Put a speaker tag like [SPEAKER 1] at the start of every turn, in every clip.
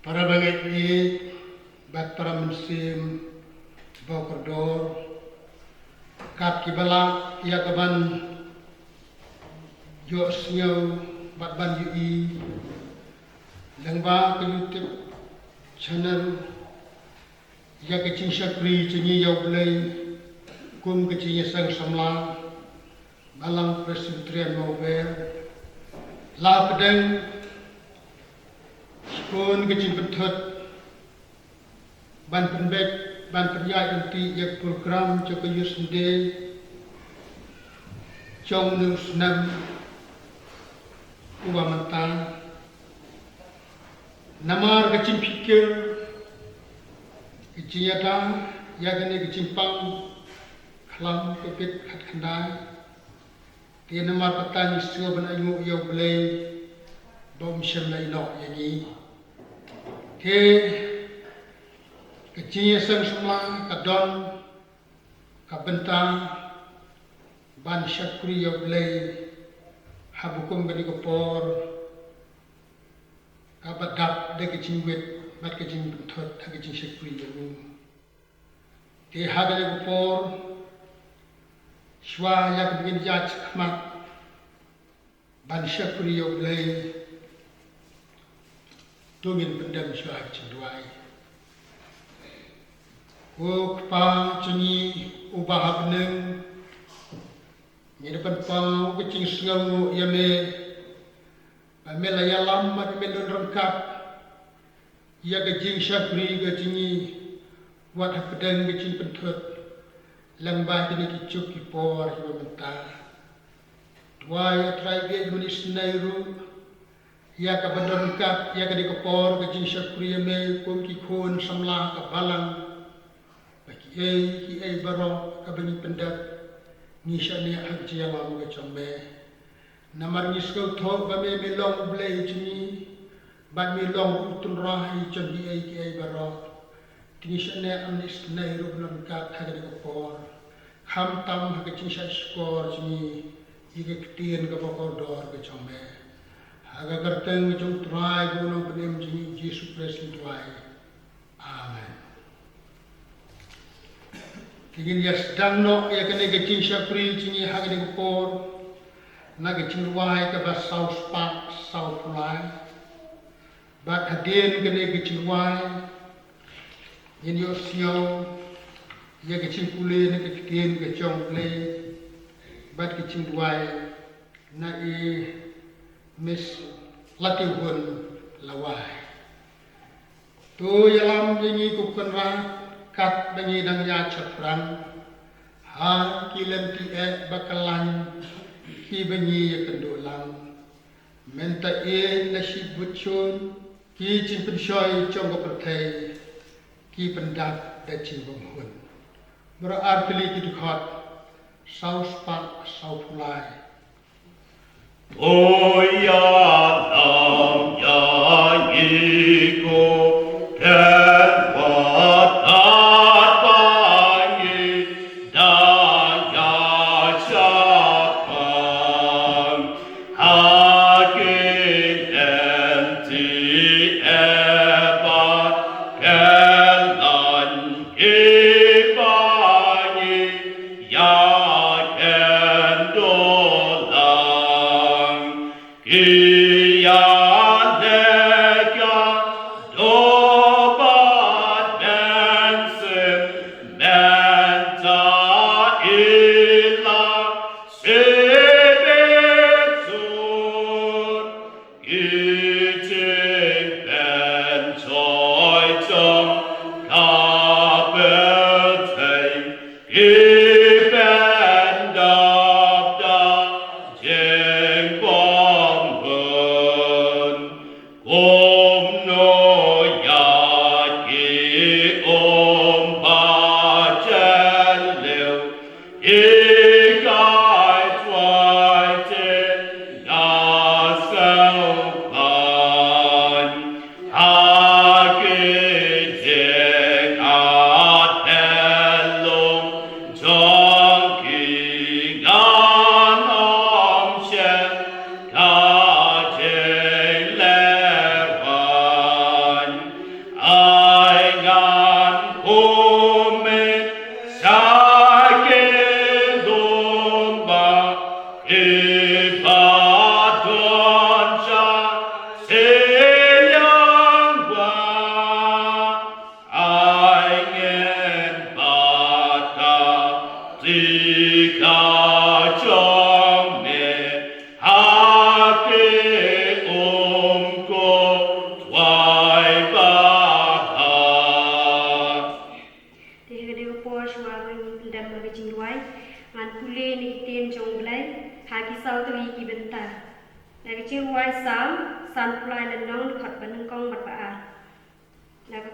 [SPEAKER 1] para bangeit bat para mensim bokordor kat kibala ia kaban jo snyo bat ban ui langba ke YouTube channel ia ke cing syakri cingi yau Blei kum ke JINGIASENG SAMLA BALANG PRESBYTERIAN MAWBER la pedang skon ke cing penthut ban penbek ban perjai nanti ia program cakap yusde jong news nam uba mentang namar kecing pikir kecing yata ya kene kecing pang kelam kepit hat kendai dia namar petani suah benayu yau Blei bom syamla inok yani ke JINGIASENG SAMLA kadon kabentang ban syakri yau Blei habukum bani khubor kabadap de kecing wet bat kecing benthut ha kecing syakri yau te hagale khubor shwa yak begin jaj khmat ban syakri yau Blei tungin pendam shwa cendwai Wuk pa cingi ubah beneng ni depan pau kecing sengamu ya me pamela ya lama me don rengkat ya kecing syakri kecingi wat pedang kecing penthut lambah kini kicuk kipor hiba mentah dua ya trai ge menis nairu ya ka bandon rengkat ya ka di kipor kecing syakri ya me kum ki khun samla ka balang ki ai baroh kabani pendak nishani hak jialam ga chombe namar nisko thok ba me long Blei chini ba me long utun rahi chombi ai ki ai baroh tinishane amnis nai rubnan ka thagri ko por kham tam hak chin sha skor chini ige ktien ga bokor dor ga chombe haga garteng chung trai gono benem chini Jesus Christ trai amen Tingin ya sedang no ya kena kecing syakri cingi hak di khubor na kecing ruai ke bas sau spak sau pulai bat hadin kena kecing ruai yin yo sio ya kecing kule na kecing ke jong Blei bat kecing ruai na mis latihun lawai tu yalam jingi kukan ra kat bangi dang ya chapran ha kilen ti e bakalan ki bangi ya kendolang menta e nasib butchun ki chin pensoi chong ko pyrthei ki pendak da chin bom hun bro artli ki dukhat sau spak sau pulai
[SPEAKER 2] o ya nam ya iko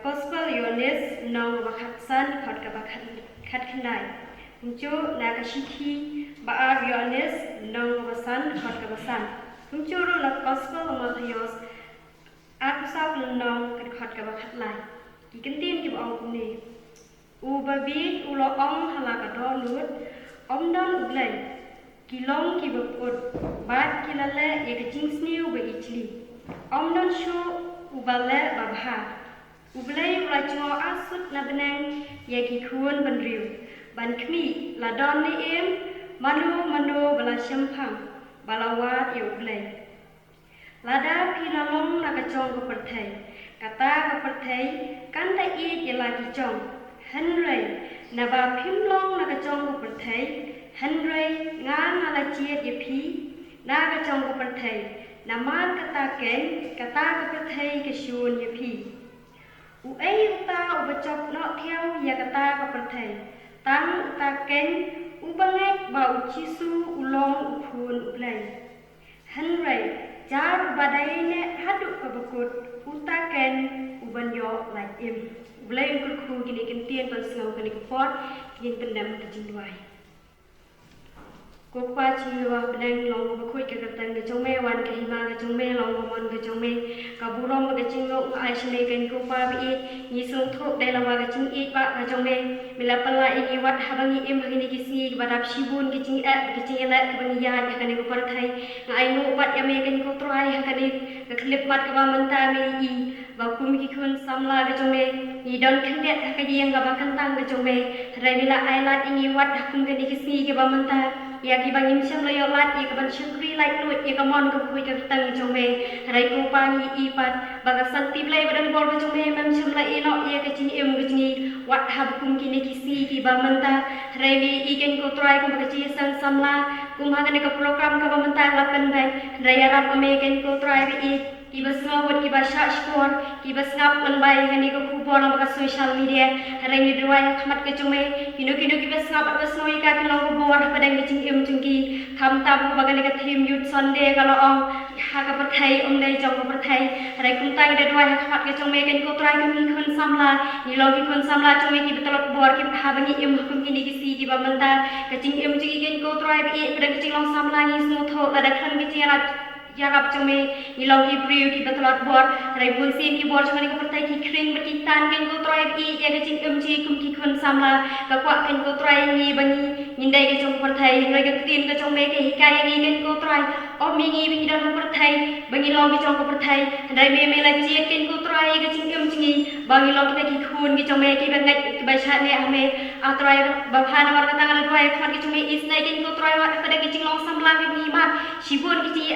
[SPEAKER 3] Gospel Ioannis nong bakatsan khot ka bakhat khandai. Kuncu nakashiki baar Ioannis nong basan khot ka basan. Kuncu ro la Gospel Matthews aku sak nong khot ka bakhat lai. Ki kentin ki ong kuni. U babi ulo ong hala ka do lut om don Blei. Ki long ki baput bat ki lale ye ka jingsniu ba ichli. Om don shu ubale babha. Blei ulai cungo asut na benang ya ki kuon ban riu ban kmi la don ni em manu bala syampang bala wat ya Blei lada pi la long na ka cong ko pyrthei kata ko pyrthei kan ta i ya la ki cong hynrei na ba phim long na ka cong ko pyrthei hynrei nga na la chiet ya phi na ka cong ko pyrthei na mar kata ken kata ko pyrthei ke shun ya phi Uai uta ubacok no theo ya kata ka pyrthei tang ta ken ubangeit ba uchisu ulong uphun Blei hynrei jar badai ne haduk ka bakut uta ken ubanyo like im Blei ungkul khu kini kentien pan sngau kini kepot kini pendam kejindwai Kokpa chiwa benang long bakui ke katan ke jongme wan ke hima ke jongme long mon ke jongme ka burom ke jingok ai shne ken kokpa bi ni sung thok dai lawa ke jing i pa ke jongme mila pala i wat habangi im hini ki si badap shibun ke jing ke jing la ke bani ya ke kani ko parthai ai no pat ya me ken ko trai kani ke klip mat ke ba manta me i ba kum ki khun samla ke jongme ni don khndet ke yang ga ba kantang ke jongme rai mila ai lat i wat hakum ke ni ki si ke ba manta ya ki bangim syam layo lat ya kaban syukri like nuit ya kamon ka kui ka tang jongme rai ko pani ipat baga santi Blei badan bol ka jongme mam syam la ino ya ka cing em ka cingi wat hab kum kini kisi ki ba manta rai mi iken ko try ko baga ci sang samla kum ha ka program ka ba manta lapen bai rai arab amegen ko try bi kiba ngawat kiba shashkor kiba sngap lanbai hani ko khubor na baga social media rai ni dwai khamat ka jongme kino kiba sngap ba snoi ka kilong ko bor padang cing chungki tham tam bagan ka thim yut sunday kalau ong Haka pyrthei dai jong ko pyrthei rai kum tai da dwai khamat ka jongme ken ko trai kum khun samla ni logi khun samla jongme ki betalot bor ki ha bangi im kum kini ki si ki ba manta ka cing im cing ken ko trai bi pada cing long samla ni smu tho ada khan ki cing Yarap jome ilong ki priu ki betalot bor rai bun sin ki bor jongani ko pyrthei ki kring beti tan ken ko trai bi ya ka cing kum ki khun samla ka kwa ken ko trai ni bangi Indai ke jong pyrthei rai ka tin ka jong me ke hikai ni ken ko trai o mi ngi bi dan pyrthei bangi long ki jong ko pyrthei rai me la chiet ken ko trai ka cing cingi bangi long ki khun ki jong me ki bangai ki ba sha ne ame a trai ba phan war ka tangal dwai khan ki jong me is nai ken ko trai wa pada ki cing long samlang ki ni ma shibun ki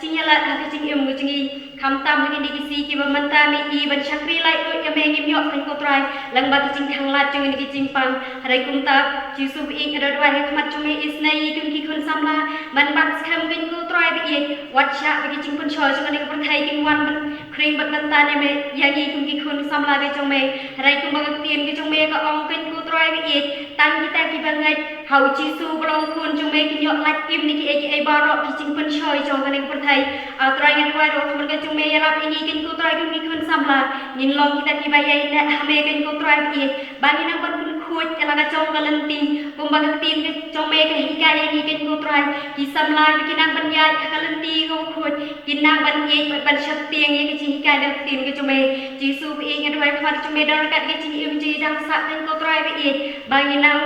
[SPEAKER 3] cinyala ka cing em cingi kham tam ki ni ki si ki ba manta mi i ban shakri lai ko ya me ngi myok ken ko trai lang ba ki cing thang lat jong ni ki cing pang rai kum ta chi su bi ka dwai khamat jong me is nai kum ki khun samla man bak kham ken ko trai bi wat sha bi ki cing pun choi jong ni ko pyrthei kin wan ban kring bat ban ta ne me ya ngi kum ki khun samla be jong me rai kum ba tien ki jong me ka ong ken ko trai bi tan kita ki bangai hau chi su blo khun jong me ki nyok lat kim ni ki ai baroh ki cing pun choi jong ni ko pyrthei a trai ngan dwai ro khun ka jong me ya rap ini ken ko trai kum ki khun samla nin long kita ki bayai na hame ken ko trai bi bangi nang ban khuj ala ka chong ka lanti kum ba tin ke chong me ka hikai ni ken ko trai ki samla ki nang ban ya ka lanti ko khuj ki nang ban ye ban shat tieng ye ki hikai da tin ke chong me ji su bi ngan dwai khat chong me dar kat ke chi im ji dang sa ken ko trai bi bangi nang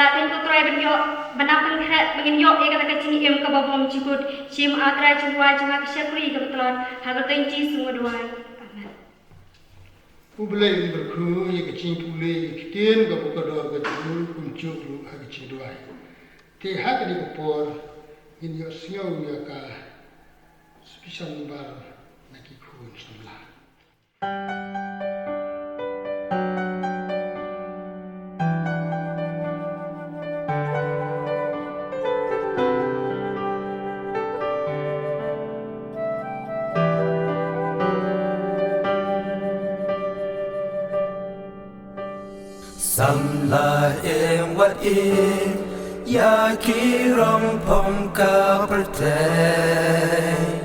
[SPEAKER 3] la ken ko trai ban yo banap ban khat bangin yo ye ka ka chi im ka ba bom chi kut chim a trai chung wa chung ka shakri ka betlot ha ka ten chi su dwai
[SPEAKER 1] Blei berkhu ye ke cing pulei ye kiten ga bukador ga jul kuncu lu ha ke cing duai te ha ke ni por in yo sngau ya ka spisan bar na ki khun samla
[SPEAKER 4] in ya kiram pom ka pyrthei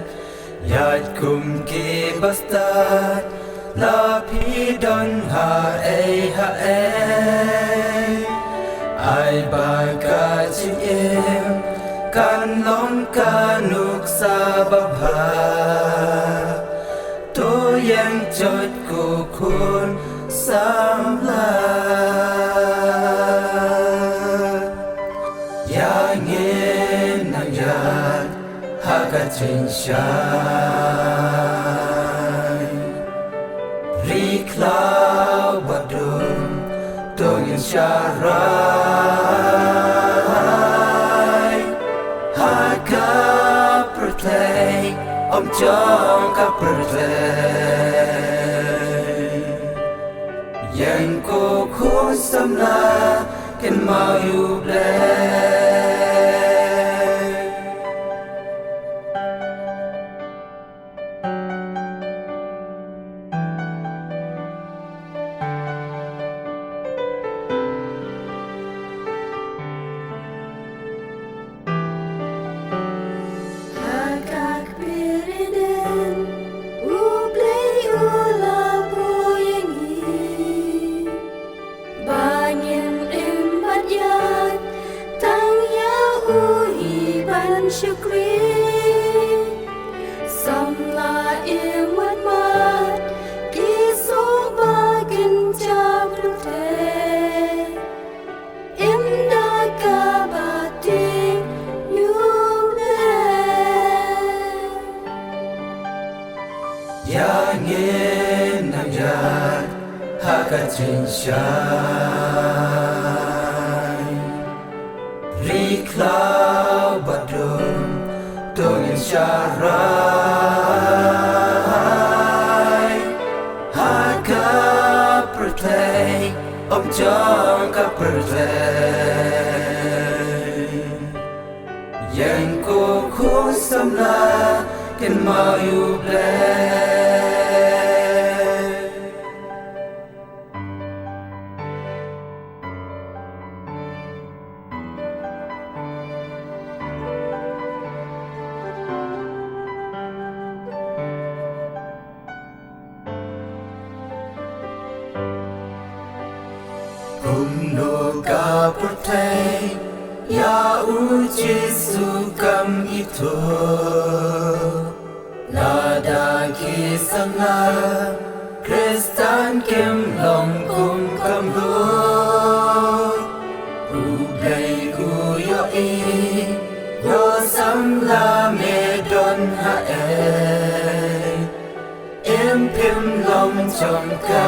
[SPEAKER 4] yat kum ki bastad la pi don ha ai ba ka chim em kan lom ka nuk sa ba bha to yang chot ko khun samla ya nghe nang yat Haka Shai Riklau badum Tongin Sharai Haka pyrthei Om jong ka pyrthei Yang ko khun samla Ken mau yu Blei
[SPEAKER 5] Samla imat mat kisong bagin jablte imda kabati yule
[SPEAKER 4] ya nghe nang yat Haka Shai Riklau badum Tongin Sharai Haka pyrthei Om jong ka pyrthei Yang ko khun samla Ken mau yu Blei Kumno ka pyrthei ya u Jesu kam ito nada ki samla Kristan kem long kum kam lo u Blei u yo samla me don ha em pim long chong ka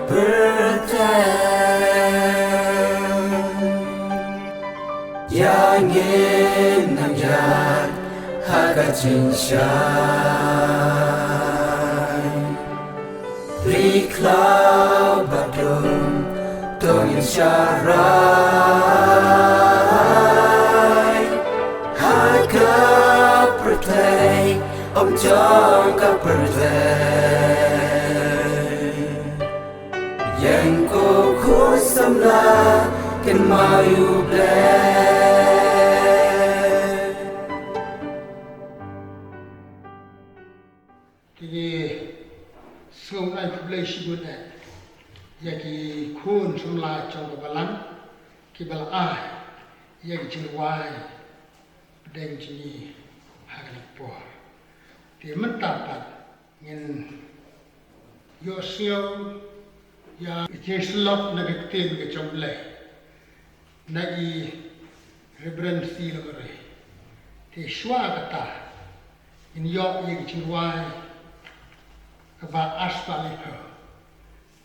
[SPEAKER 4] pyrthei ya nghe nang yat Haka Shai Riklau badum Tongin Sharai Haka pyrthei Om jong ka pyrthei Yang ko khun samla Ken mau yu Blei
[SPEAKER 1] Song ai khublei shibun yaki khun samla chong balang kibala ai yaki chingwai deng chini hagalipo ti mentapat ngin yo sio ya jeslok na gaktin ke chong Blei nagi Nongkren-Rev.C.Lamare ti shwa kata in yo yaki chingwai kaba asfalipo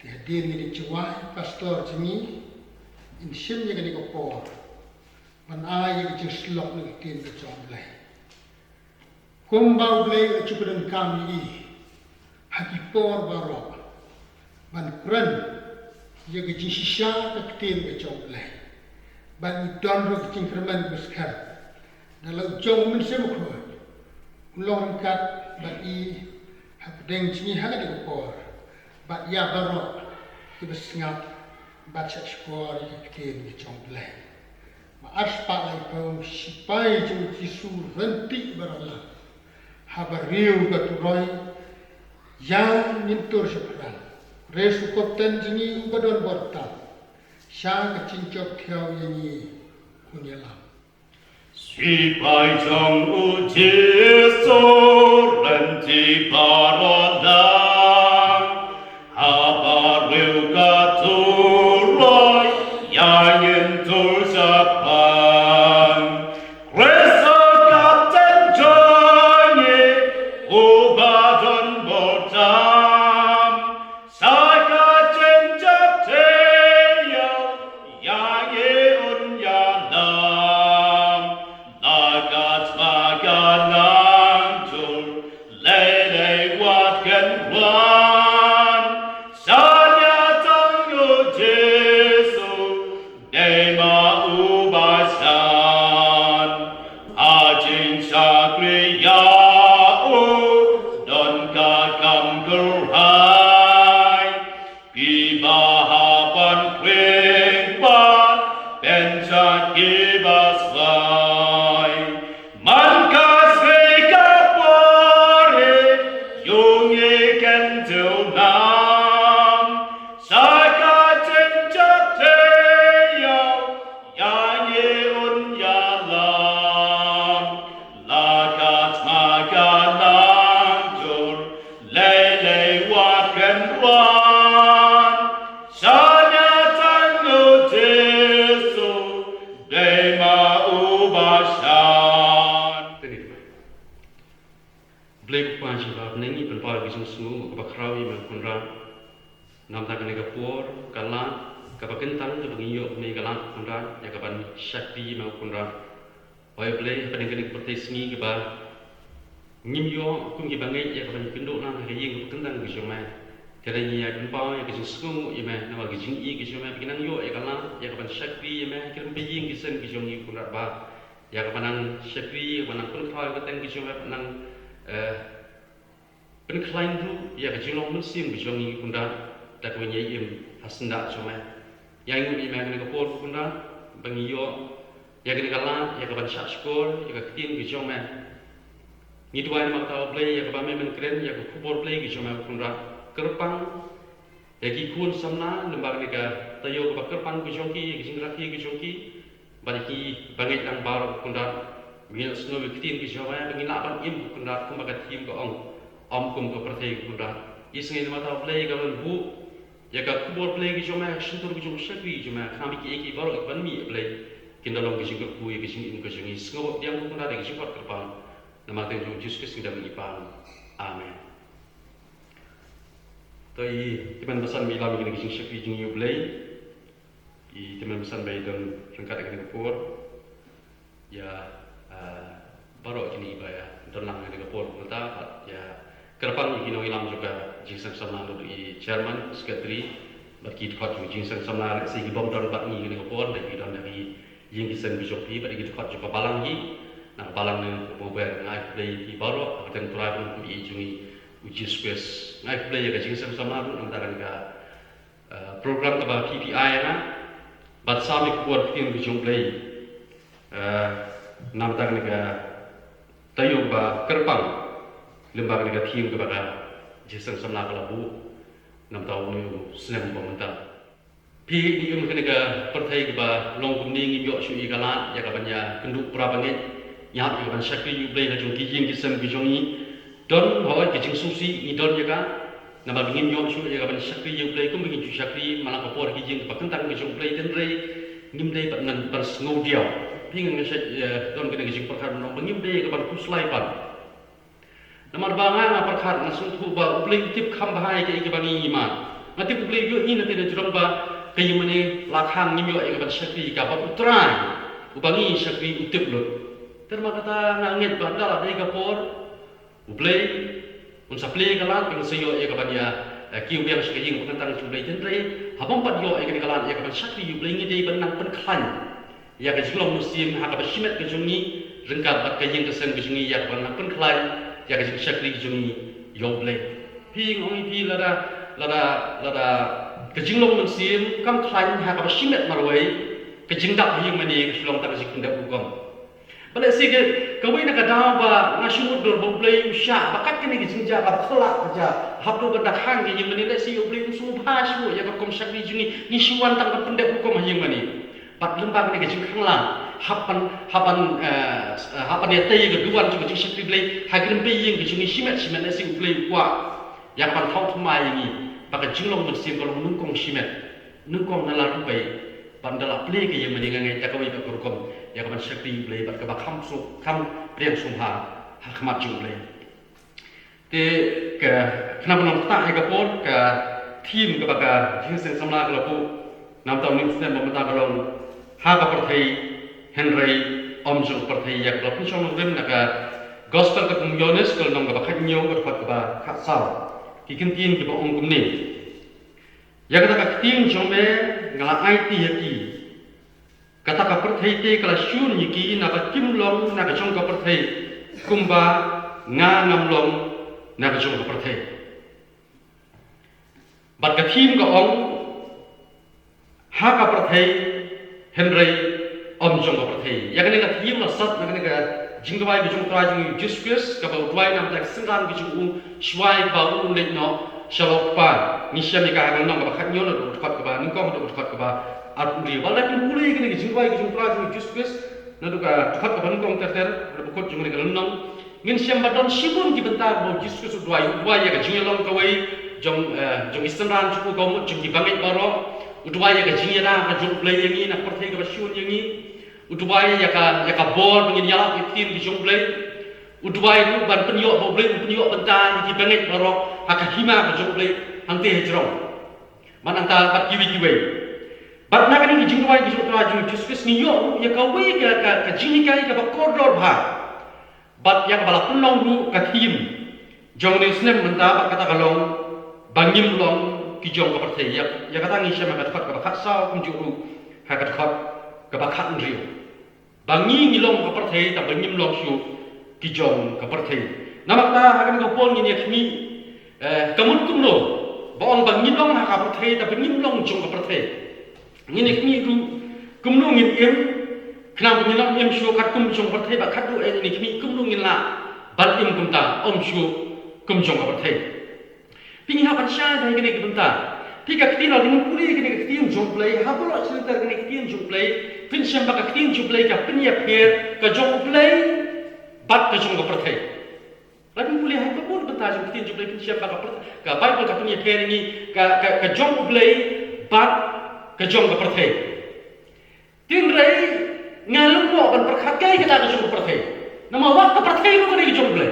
[SPEAKER 1] ti hadir ni chingwai pastor chini in shim yaki ko por man ai yaki jeslok na gaktin ke chong Blei kumbau Blei chukudan kami haki por baroh man kren yaki jinshisha gaktin ke chong Blei ban don ro ki increment beskar dalam jong men semukho long kat ba I hak deng chini hak di por ba ya baroh ki sngap baca sekolah kene jong Blei ma aspa lai pau sipai jong Yesu renti barala habariu gaturoi yang nyentur seperan resu koten jingi ubadon bortal sang cincok theo yangi kunyelam
[SPEAKER 2] sipai jong u Jesu renti barala habariu gaturoi yang nyentur seperan resu koten jingi ubadon bortal saka cincok theo yang unyalam lagat magalang tur lele watkan wan sanya tango Jesu dema ubasan ajin sakriya don kakam gerhai kiba hapan kwengpan pencat kiba slai mankas veka pore yungi kentil nam saka cincak teyo yangi unyalam lagat magalang tur lele watkan wan sanya tango Jesu dema ubasan
[SPEAKER 6] Blei kupansi bab nengi penpal kisung sungu kebakrawi mengkunra nam takan ega por kalan kabakentang ke bangiyo me kalan kunra ya kaban syakti mengkunra oi Blei penengkenik pertesngi ke ba ngimyo kum ki bangeit ya kaban kendo nam ke ying kentang ke shumai kerana ya penpal ya kisung sungu ya me nama ke jingi ke shumai pinang yo ya kalan ya kaban syakti ya me kirim peying kisen ke jongi kunra ba ya kaban syakti kaban penpal ke teng ke shumai penang penkelain tu ya kejilong musim bijongi kunda tak menyai im hasnda cuma yang ini memang kepor kunda bangiyo ya kena kalah ya kapan syak skor ya ketin bijong man ni dua ni makta Blei ya kapan memang keren ya khubor Blei bijong kunda kerpang ya kikun samna lembaga nega tayo ka kerpang bijong ki jingraki bijong ki bagi bangeit ang baroh kunda Mil snow ketin ki jawa bangin laban im kunda kumaga tim ko om kum ko pyrthei kunda isngi mata Blei ka bu ya ka khubor Blei ki jawa shintur ki jawa shakwi jawa kami ki eki baroh ban mi Blei kindalong ki jingko ku ki jing in ko jingi sngo yang kunda de jingkot kerpang nama ten ju Jesus Kristus dam ipan amen toi teman pesan mi lawi ki jing shakwi jing yu Blei i teman pesan bai don ryngkat ki khubor ya baroh kini iba ya dolang dengan por kota ya kerpan ini ilam juga jingsang samla di Jerman sekretari bagi dekat juga jingsang samla segi bom don bat ni dengan por dari don dari yang kisen bijopi bagi dekat juga balang ni nah balang ni mobil ngai Blei di baroh dan turai pun ijungi uji space ngai Blei ya jingsang samla antara dengan program keba PPI na bat sami kuat tim bijong Blei nam tang nega tayo ba kerpang lembaga nega tim kepada jingsang samla kalabu nam tahu ni senang pemerintah pi di nega pyrthei ba long kumning yo shu igalan ya kabanya kenduk prabangit ya kaban syakri yu Blei na jong kijing kisem bijongi don bawa kijing susi ni don jaga nama bingin yo shu ya kaban syakri yu Blei kum bingin ju syakri malang kapor kijing pakentang bijong Blei hynrei ngimdei patnan persngau diau pingin ngeset don kena kijing perkara nong ngimdei kaban kuslai pan namar bangang perkara nasung tu ba Blei tip kham bahai ke ibangi iman ngati Blei yo ni nanti na jurong ba kayu mani lakhang ngimyo ay kaban syakri kapap utrai ubangi syakri utip lut terma kata ngangit bandala dai kapor Blei unsa Blei kalan ping sayo ay kaban ya kiu biang sekejing pengentang Blei hynrei habang pat yo ay kalan ya kaban syakri Blei ngidei benang penklan ya ke jilong musim Haka basimet ke jungi ryngkat bat kejing kesen ke jungi ya kaban penklan ya ke syakri ke jungi yo Blei ping ongi pi lada kejinglong mensim kam klain ha ka simet marwai kejingdak hing mani kesulong tak jikinda bugam balik sige kawai nak daw ba ngasumut dor Blei usha bakat kini jinja ka khlak aja habdo benda hang hing mani le si Blei usu bhasu ya ka kom sakni juni ni siwan tak pendek bugam hing mani pat lembang ni kejing khanglang hapan ya tei keduan juga jing sakri Blei hagrim pe ying kejing simet le si Blei kwa yang pan thau thmai ni baka jinglong mensim kalau nungkong simet nungkong nala rupai pandala Blei ke yang meninggal jakawi ka kurkom ya kaman sakri Blei bat ka bakham su kham priang sumha hakmat jung Blei te ke kenapa nam ta ka pot ka team ka baka jingseng samla ka bu nam taw ning sen bomta ka long Haka pyrthei hynrei omjung pyrthei ya ka pun chong rem na ka gospel ka Ioannis ka nong ka bakhat nyong ka pat ka ba khat saw ki kin tin ki ba ong kum ni ya ka ka tin jong me ngala ai ti ya ki kata ka pyrthei te kala shun ni ki na ka kim long na ka chong ka pyrthei kumba nga ngam long na ka chong ka pyrthei bat ka thim ka ong Haka pyrthei hynrei omjong ka pyrthei ya ka ni ka thim la sat na ka ni ka jingwai bi jong tra jing juskus ka ba dwai nam tak singran bi jong shwai ba u le no shalok pa ni shami ka nong ka khat nyo no khat ka ba ni ko do khat ka ba at ri ba la kin ule ki jingwai bi jong tra jing juskus na do ka khat ka ba ni ko ter ter ba ko jong ni ka nong ngin sham ba don shibun ki bentar bo juskus dwai ya ka jing long ka wai jong istimran chu ko mo jing ki bangeit baroh udwai ya ka jing ya ka jong Blei yang ni na pyrthei ka ba shun yang ni udwai ya ka bor mengin yalak itin di jong Blei udwai lu ban penyok bo Blei penyok bentar ki bangeit baroh haka hima ka jong Blei hangte hejrong man anta bat kiwi bat na kani jing dwai ki jong tra jong juskus ni yo ya ka wei ka jing kai ka ba koridor bha bat ya ka bala punong ru ka thim jong ni snem menta bat kata kalong bangim long ki jong ka pyrthei ya kata ngi syama ka ka khat saw kum juru ha ka khat ka ba khat riu bangi ngi long ka pyrthei ta bangim long shu ki jong ka pyrthei namak ta ha kan ka pon ngi ni khmi kamut kum no bong bangim long ha ka pyrthei ta bangim long jong ka pyrthei ngi ni khmi ru kum no ngi em knam ngi long em shu khat kum jong pyrthei ba khat du e ni khmi kum no ngi la bal im kum ta om shu kum jong ka pyrthei Pingi hapan syah dah kena kebentar. Pika ketina dengan kuli kena ketin jong Blei. Hapulah cerita kena ketin jong Blei. Pin syam baka ketin jong Blei ka penyap her ka jong Blei bat ka jong ka pyrthei. Lalu kuli hai pun bentar jong ketin jong Blei pin syam baka ka Bible ka penyap her ni ka jong Blei bat ka jong ka pyrthei. Tin rei ngalung mo ban perkhakai kita ka jong ka pyrthei. Nama wat ka pyrthei lu ka jong Blei.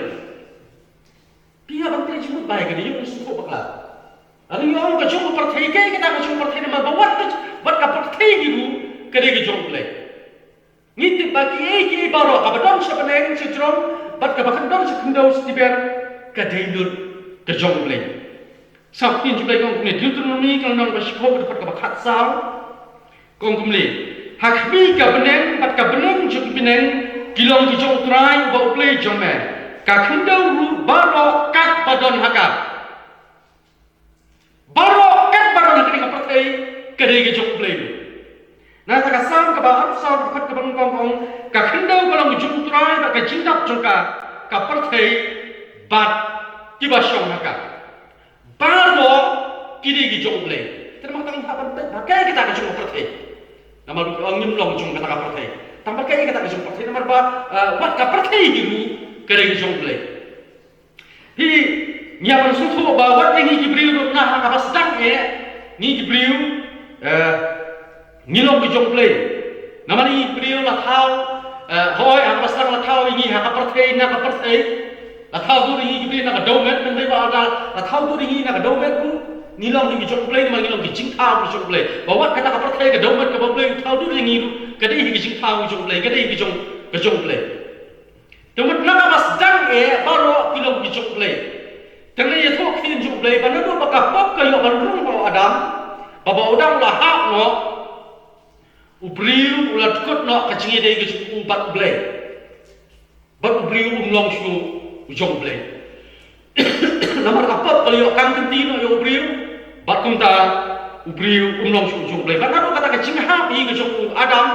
[SPEAKER 6] Pihak bangkai jumut baik ke dia yung suko bakla. Lalu yung ka jong pyrthei kay kita ka jong pyrthei na wat ka pyrthei gitu ke dia jong Blei. Ngiti bagi ki baroh ka badon sa paneng si jong bat ka bakan don sa kendau stiber ka deindur ke jong Blei. Sa tin Blei kong ni Deuteronomy kang nang basiko ka bakat saw kong kumli. Hakbi ka beneng bat ka beneng jong beneng kilong ki jong trai ba Blei jong me. Ka kendau ru baroh kat badon Haka. Baroh kat badon Haka ni ka pyrthei ka dei jong Blei. Na ta ka sam ka ba saw khat ka bang kong ka kendau ka long jong trai ba ka jingdap jong ka pyrthei bat ki ba shong Haka. Baroh ki dei jong Blei. Terima tang hapan ta kai kita ka jong pyrthei. Nama ngim long jong ka pyrthei. Tambah kai kita ka jong pyrthei nomor ba wat ka pyrthei gitu kereng jong Blei. Hi nyaman suku bawa ni Jibril na ka basdang ni Jibril ngilong ki jong Blei. Nama ni Jibril la thau hoi ang basdang la thau ni ha ka pyrthei na ka pyrthei. La thau du ni Jibril na ka domet men ba la thau du ni na ka domet ku ngilong ki jong Blei ma ngilong ki jing thau ki jong Blei. Bawa kata ka pyrthei ka domet ka Blei thau du ni ka dei ki jing thau ki jong Blei ka dei ki jong Blei. Temat nak basdang baroh kilong ki jong Blei. Tengah ye thok kin jong Blei bana do baka pop ka yo barung ba Adam. Baba udang la hak no. Ubriu ulat kot no ka jingi dei ki bat Blei. Bat ubriu long shu jong Blei. Namar ka pop ka yo kang tin no yo ubriu bat kum ta ubriu umlong jong Blei. Ba kata ka jingha bi ke jong Adam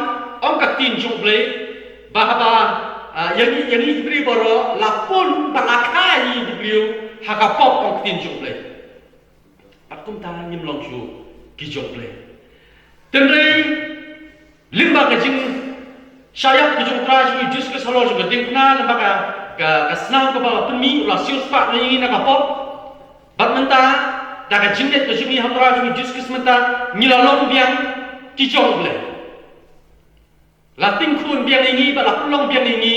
[SPEAKER 6] ong ka tin jong Blei. Bahaba yang diberi baroh lapun balakai diberi Haka pop ong tin jong Blei. Patum ta nyimlong ju ki jong Blei. Tenrei limba ka jing syayap ke jong traj mi jus ke salo juga dingna limba ka snam ka ba pemi la sius pa ni na ka pop. Bat menta daga jinnet ke jumi hamra mi jus ke sementa nyilalong biang ki jong Blei. La ting khun biang ini ba la kulong biang ini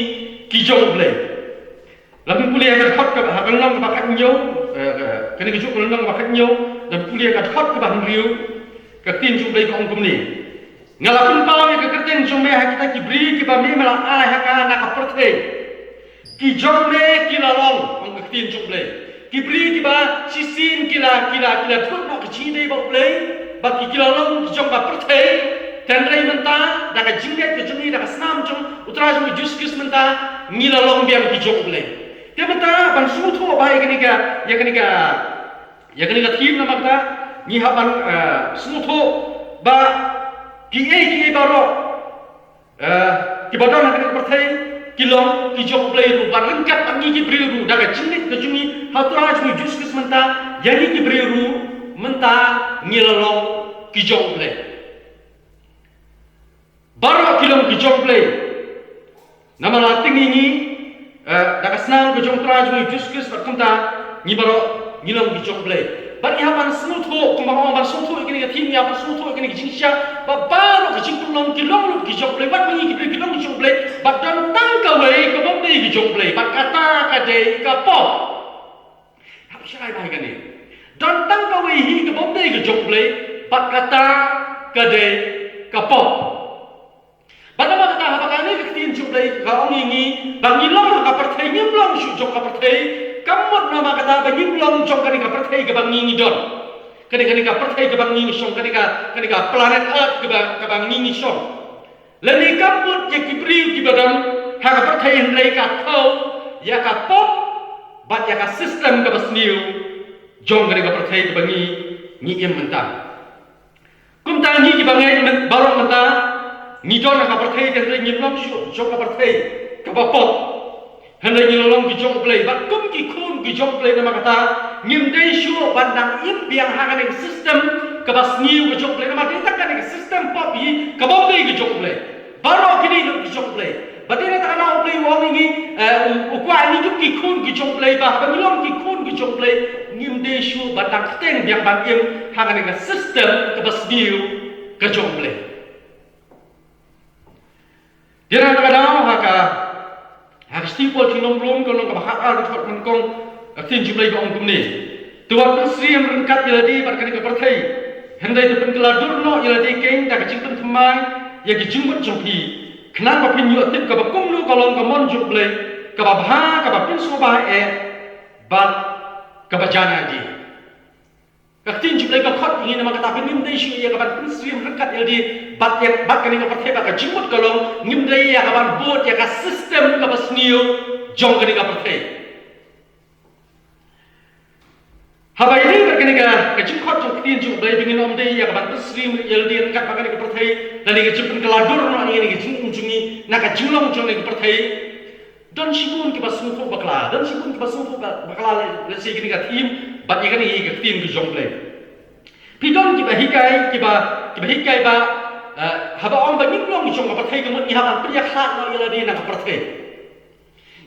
[SPEAKER 6] ki jong Blei. La pun kuliah ka khot ka ha long ba khat nyo kene ke juk long ba khat nyo dan kuliah ka khot ka ba riu ka tin jong Blei ka ong kum ni. Ngalapun pa mi ka kerten jong me ha kita ki bri ki ba me mala ai ha ka na ka pyrthei. Ki jong me ki la long ong ka tin jong Blei. Ki bri ki ba sisin kila thut no ka chi dei ba Blei ba ki la long ki jong ba pyrthei. Tenrei menta daga jingget ke jumi daga snam jong utra jumi juskis menta ngilalong biang ki jong Blei. Dia menta ban sutho ba ya kenika tim nama kita ni haban sutho ba ki baroh ki badon kenika pyrthei kilong ki jong Blei ru ban ryngkat angi ki bri ru daga jingget ke jumi hatra jumi juskis menta yani ki bri ru menta ngilalong ki jong Blei. Baroh kilong ki jong Blei. Nama lating ini daga snam ke jong traj mi juskis berkunta ni baroh ngilong ki jong Blei. Ban ihapan smutho kumbang ban smutho ikini ka tim ya ban smutho ikini ki jingsha ba baroh ki jingkulong kilong ki jong Blei bat mi ki kilong ki jong Blei bat dan tang ka wei ka bom ki jong Blei bat kata ka de ka pop. Hap syai bai ka ni. Dan tang ka wei hi ka bom ki jong Blei bat kata ka de ka pop. Bagaimana kata apa kami ketin jong Blei ka ong ini bangilong ka pyrthei nyimlong shu jong ka pyrthei kamot nama kata bangilong jong ka pyrthei ka bangingi don kani ka pyrthei ka bangingi song kani ka planet earth ka bangingi song leni kamot ya kibriu ki badan ha ka pyrthei hynrei ka thau ya ka pop bat ya ka system ka basniu jong ka pyrthei ka bangi ni im menta kum ta ni ki bangeit baroh menta ni don ka pyrthei de nyimlong shu jong ka pyrthei ka ba pop hynrei nyilolong ki jong Blei bat kum ki khun ki jong Blei nama kata nyim dei shu bandang im biang ha ka system ka bas niu ki jong Blei nama de tak ka system pop hi ka ba Blei ki jong Blei baroh kini ki jong Blei badina ta na Blei wong ni ukwa ni ki khun ki jong Blei ba nyilong ki khun ki jong Blei nyim dei shu bandang teng biang ban im ha ka system ka bas niu ka jong Blei. Dia nak kadang haka stipol tinong belum kalau ke bahak al dekat menkong tin jumlah ke ongkum ni. Tuan Presri yang ryngkat jadi berkali ke pyrthei. Hynrei tu pen keladur no jadi kane dak jingpen themai ya ki jingput jongpi. Kenapa pin yu tip ke bakum lu kalau ke mon jong Blei ke babha ke bapin soba bat ke bajana di. Tin jumlah ke khot ini nama kata pin dei shu ya ke ban Presri yang ryngkat jadi bat kani ka pyrthei ba ka jingput kalau ngim dei ya ka ban bot ya ka system ka basniu jong kani ka pyrthei. Habai ni berkani ka jingkhot jong tin jong Blei bingin om dei ya ka ban Presri yang di ryngkat ba kani ka pyrthei dan ni ka jingpen keladur no ni ka jungi na ka jinglong jong ni ka pyrthei dan sibun ki basmufu bakla lesi kini ka tim bat ikani ka tin ki jong Blei. Pidon ki ba hikai ba haba ong ba nyimlong jong ka pyrthei kemut ni haban pria khat no ila di na ka pyrthei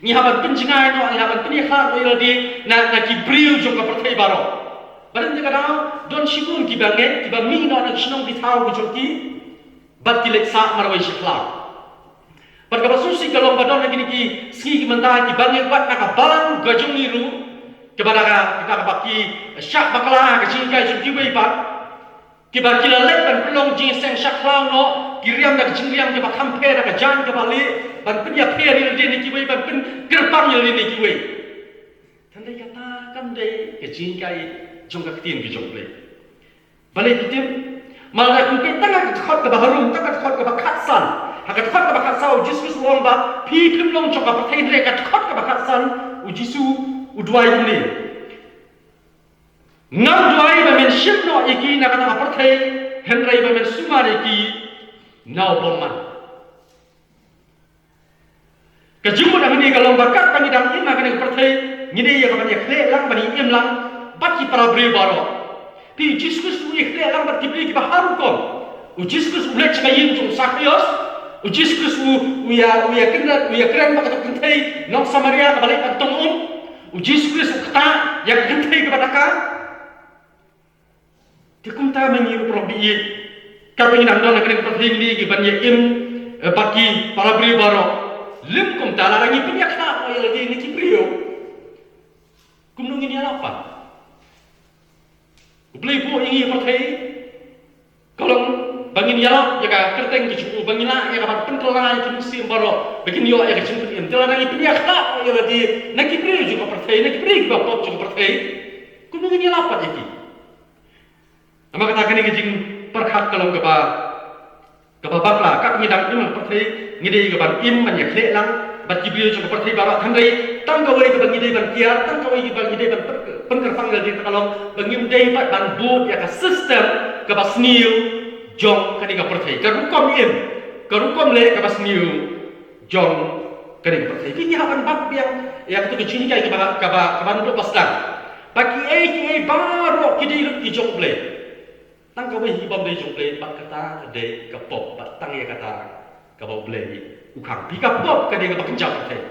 [SPEAKER 6] ni haban penjingai no ni haban pria khat no ila di na ki briu jong ka pyrthei baroh badan te kadang don sibun ki banget ki ba mi no na chinong di thau ki jong ki bat ki leksa marwai shikla bat ka basusi kalong badon na kini ki ski ki mentah ki banget bat na ka balang gajong iru ke badaga kita ka baki syak bakla ka jingkai jong ki wei bat kiba kila lek ban pelong jingseng syaklau no kiriam dak jingriam kiba kampe dak jan kiba li ban penya peri ni ki wei ban pen gerbang ni ki wei tandai kata kam dei ke jingkai jong ka tin ki jong Blei balai kitim malai ku pe tanga ka khot ka baharum tanga khot ka bakhatsan haka khot ka bakhatsau jisus wong ba pi plim long jong ka pyrthei re ka khot ka bakhatsan u jisu u dwai ni ngam duai ba men shim no iki na kata pyrthei hynrei ba men sumar iki nau boman kajumut amani kalong bakat pani dang im akan pyrthei ngide ya kapan khle lang bani im lang bat ki para bre baro pi Jesus wi khle lang bat ki bre ki ba haru kom Jesus ulet chayin jong sakyos Jesus we are kren ba ka pyrthei nong Samaria ka balik at tong Jesus kata yang pyrthei kepada ka tikumta mengi probi ka penginang don akan pyrthei ni ki ban ye im baki para bre baro lim kum ta la rangi penyak na ya lagi ni kibrio kum nungin ya apa Blei po ingi pyrthei kalau bangin ya ka kerteng ki chuku bangina ya ka pentelan ki musim baro begin yo ya ka chuku im telan rangi penyak na ya lagi na kibrio juga pyrthei na kibrio ba pop juga pyrthei kum nungin ya apa iki ama kata kini jing perkhat kalau ke ba bakla kat ngidang im pyrthei ngide ke ban im ban ya khle lang bat kibrio juga pyrthei bara hynrei tang ka wei ke bang ngide ban kiar tang ka wei ke bang ngide ban penkerfang dari kalau bangim dei bat ban bud ya ka system ke ba sniu jong kani ka pyrthei ka rukom im ka rukom le ka ba sniu jong kani ka pyrthei ki haban bab yang ya tu ke chini kai ke ba ban do pasdan baki ki baro ki dei lu ki jong Blei tang ka wei hi bom dei jong Blei bat kata de ka pop bat tang ya kata ka ba Blei ukang pi ka pop ka de ka ba kenjap pyrthei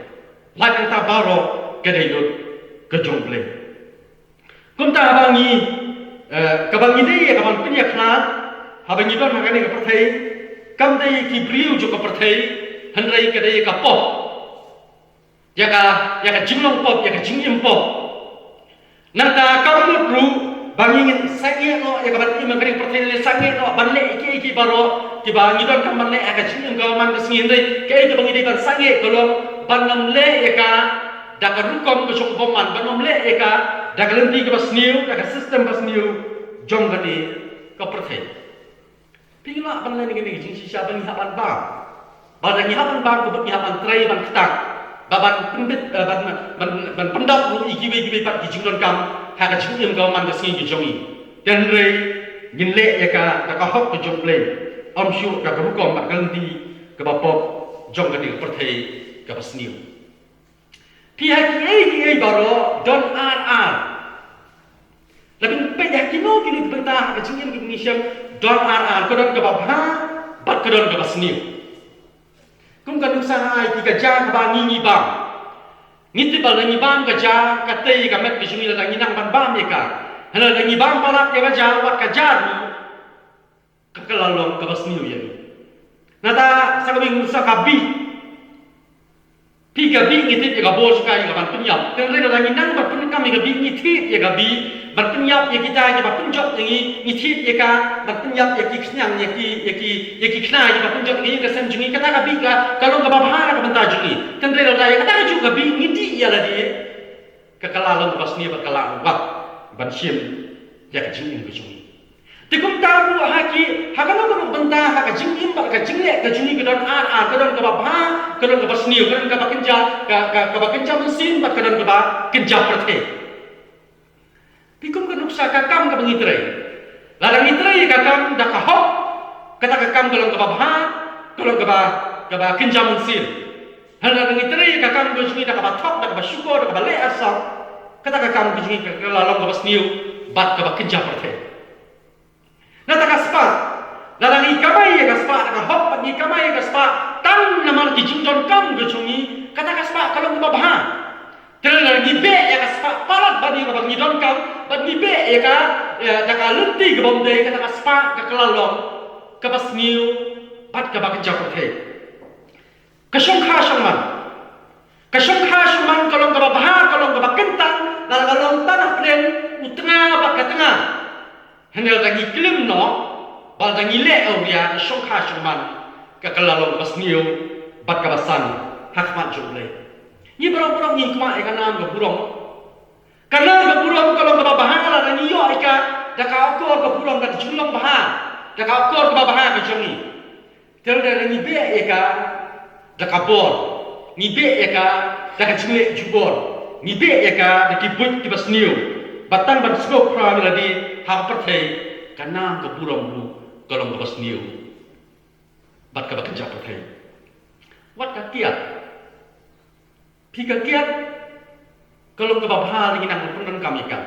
[SPEAKER 6] lai nang ta baro ka dei lu ka jong Blei kum ta abangi ka bang ide ya ka ban pinya khna habangi don makane ka pyrthei kam dei ki briu jo ka pyrthei hynrei ka dei ka pop ya ka jinglong pop ya ka jingim pop nanta kam lu bangingin sange no ya ka ban im makane pyrthei le sange no ban le iki baro ki bangi don kam ban le ka jingim ka man ka singin dei ka ite bangi dei ban sange kolong ban nam le ya ka da ka rukom ka chok boman ban nam le ya ka da ka lenti ka basniu da ka system basniu jong ka ni ka pyrthei pingla ban le ni jing si sha ban ni haban ba ban ni haban ba ko ban ni haban trai ban ktak ba ban pindit ban pendap ru iki be pat ki jinglon kam ha ka jing ka man ka sing ki jongi dan rei ngin le ya ka hok ka jong Blei om shu ka rukom ba ka lenti ka ba pop jong ka ni ka pyrthei ka basniu pihak ki baro don ar lakin pejak kino kini bentah ke cingin ke Indonesia don ar kodon ke babha bat kodon ke basniu kum kan usaha ai ki ja ka bangi bang ngiti bal ngi bang ka ja ka tei ka met ke cingin la ngi nang ban bam ya ka hala ngi bang palak ya ja wat ka ja ka kalalong ke basniu ya nata sakabing usaha kabi pi gabi ngiti ya bos ka ya ban penyap dan rela ngi nang bat pun kami gabi ngiti ya gabi ban penyap ya kita ya bat penjot ngi ngiti ya ka ban penyap ya ki knyang ya ki kna ya bat penjot ngi ka sem jungi kata gabi ka kalau ka babhara ka banta jungi dan rela ya kata ju gabi ngiti ya la dia ka kalalong basni ba kalang wat ban sim ya ka jingin ka jungi tikum taru haki hakano ko banta haka jingin ba ka jingle ka jungi ka don ar ka don ka babha ka don ka basni ka don ka bakenja ka bakenja mesin ba ka don ka ba kenja pyrthei pikum ka nuksa ka kam ka bangitrei larang itrei ka kam da ka hok kata ka kam ka don ka babha ka don ka ba kenja mesin larang itrei ka kam ka jungi da ka ba thok da ka ba syukur da ka ba le asam kata ka kam ka jungi ka lalong ka basni bat ka ba kenja pyrthei nata ka spa larang ikamai ka spa ka hop pagi kamai ka spa tang namar ki jingdon kam ke chungi kata ka spa kalau ba bha terang ni be ya ka spa palat badi ka bang don kam bad ni be ya ka da ka lenti ke bom dei kata ka spa ka kalalong ka basniu bat ka ba ka jak pyrthei ka shong kha man kalau ka ba bha kalau ka ba kentang larang kalong tanah plen utengah ba ka tengah henel lagi klim no bal lagi le dia shongkha shongman ka kalalong basniu bat ka basan hakmat Blei ni borong ni kma e kanam ka burong kana ka burong kalau ka bahala la ni yo ika da ka ko ka burong da junglong baha da ka ko ka baha ka jongi tel da ni be e ka da ka bor ni be e ka da ka jungle jubor ni be e ka da ki but ki basniu batang ban skop pra miladi hak pyrthei kanam ke buram bu kolom ke basniu bat ka bakenja pyrthei wat ka kiat pi ka kiat kolom ke babha lagi nang pun kami kan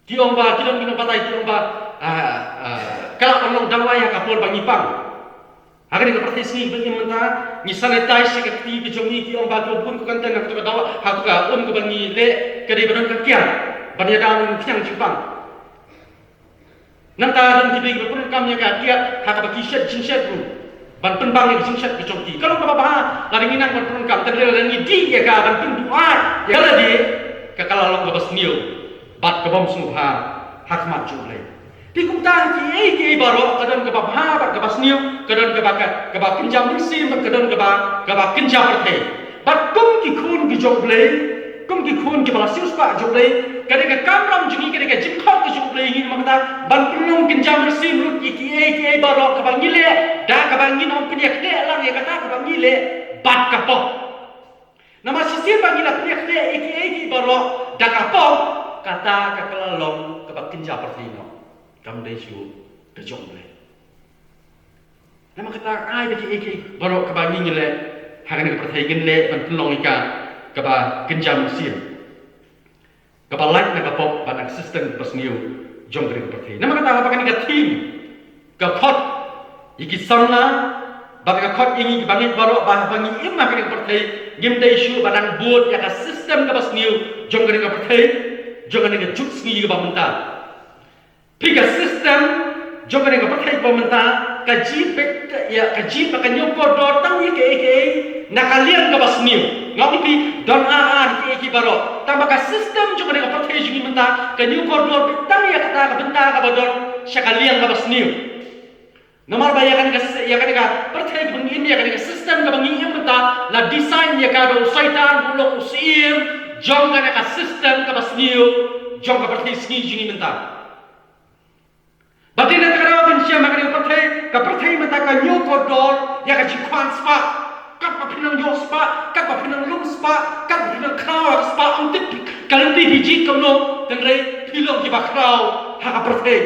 [SPEAKER 6] tiong ba kidong kidong patai tiong ba kalak long dawai ka pol bangipang agar ini pyrthei sini bagi menta ni sanitize ke ti ke jongi tiong ba pun ku kan tan ka dawa hak ka ke bangi le ke di badan ka kiat banya daun tiang jipang nanti dan tiba berpun kami yang dia hak bagi jinset ru ban penbang yang jinset kecongki kalau apa lari nginang berpun kam terlele dan ngidi ya ka ban pendua ya lagi ke kalau long bas niu bat ke bom sungha hak mat julai di kumta ki baroh kadon ke bab ha bat ke bas niu kadon ke bak kenjam bersih kadon ke bak kenjam pyrthei bat kum ki khun ki joblei kum ki khun ki bala sius pa joblei kadang kamram jungi kadang jingkhot ke joblei ni makta ban penung kenjam bersih mulut ki baroh ke bang ngile da ke bang nginom peniak de lang ya kata ke bang ngile bat kapok nama sisir bang ngila peniak de ki baroh da kapok kata ke kelalong ke bang kenjam pyrthei no kam dei su ke joblei nama kata ai bagi baroh ke bang ngile hakan ke pyrthei ngile ban penung ika ke bang kenjam bersih Kepala nak kapok banak sistem persniu jong kering pyrthei. Nama kata apa kan ikat tim kapot iki samla bagi kapot ini bangit baroh bah bangi imah kering pyrthei gimdei shu banak buat ya sistem persniu jong kering pyrthei jong kering juk sni ke bamenta. Pika sistem jong kering pyrthei bamenta kaji makan nyokor dotang ike nakalian ke basniu ngapi don iki baroh tambah ka sistem cuma dengan pyrthei jungi menta ka nyukor dor bitang ya kata ka benta ka bodor syakalian ka basniu nomor bayakan ka pyrthei bangin ya ka sistem ka bangin menta la design ya ka do syaitan bulong usim jong ka sistem ka basniu jong ka pyrthei sni jungi menta batin na takaraw ben siya makani pyrthei menta ka nyukor dor ya ka jikwan spa kat pinang yo spa kat pinang lum spa kat pinang kraw spa untuk kalian biji kamu tengre pilong di bakrau hak pyrthei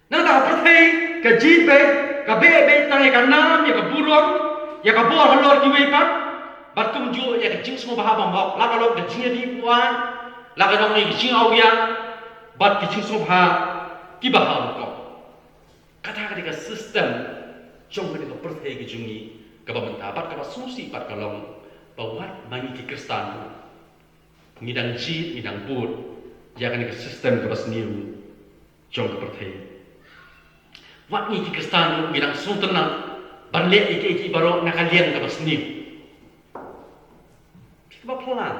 [SPEAKER 6] nang tak pyrthei ke jibe ke bebe tang ya nam ya ke burong ya ke bor halor di wepan batum jo ya ke jing semua bahaba mbok la kalau ke jing di puan la ka dong ni jing au ya bat ke jing semua bah kiba hal ko kata ka sistem jong ka pyrthei ke jungi kabamenta bat ka susi bat kalong bawat mangi ki kristan ngidang jit ngidang bud jangan ke sistem ke basniu jong ke pyrthei wat ni ki kristan ngidang suntena ban le iki baroh nakalian ke basniu kiba plan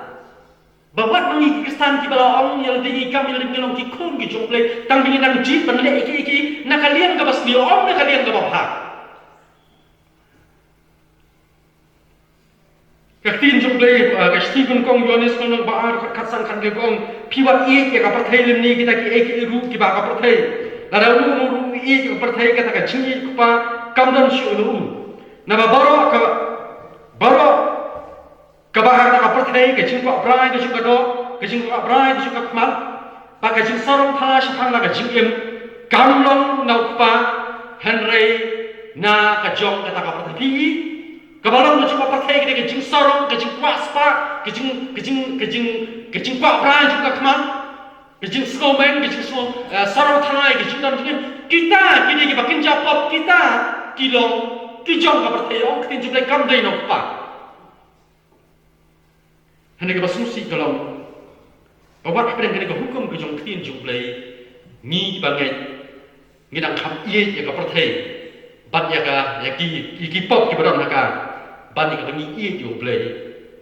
[SPEAKER 6] bawat mangi ki kristan ki bala ong yel dingi kam yel ngilong ki khun ki joblei tang ngidang jit ban le iki nakalian ke basniu ong nakalian ke babha Kaktin joblei kasti kun kong Ioannis kun baar katsan kan ke kong piwat ya ka pyrthei limni kita ki ru ki ba ka pyrthei la ru ka pyrthei kata ka jingi ku pa kamdan shu lu na baroh ka ba ka pyrthei ke jing ko brai ke shu ka do ke jing ko brai ke shu ka khmal pa ka jing sarong tha shapang la ka jing im kamlong nau pa hynrei na ka jong kata ka pyrthei kabalang macam apa pyrthei ke jing sarong ke jing kwaspa ke jing kwa brai juga keman ke jing snowman ke jing sarong thanai ke jing dan kita kini ke bakin japop kita kilong kijong ka pyrthei ong tin jublai kam dei no pa hande ke basusi kalau awak apa yang ke hukum ke jong tin jublai ni bangeit ngidang kham ye ya ka pyrthei ban ya ka ya ki pop ki baron haka ban ni ka bangi yo Blei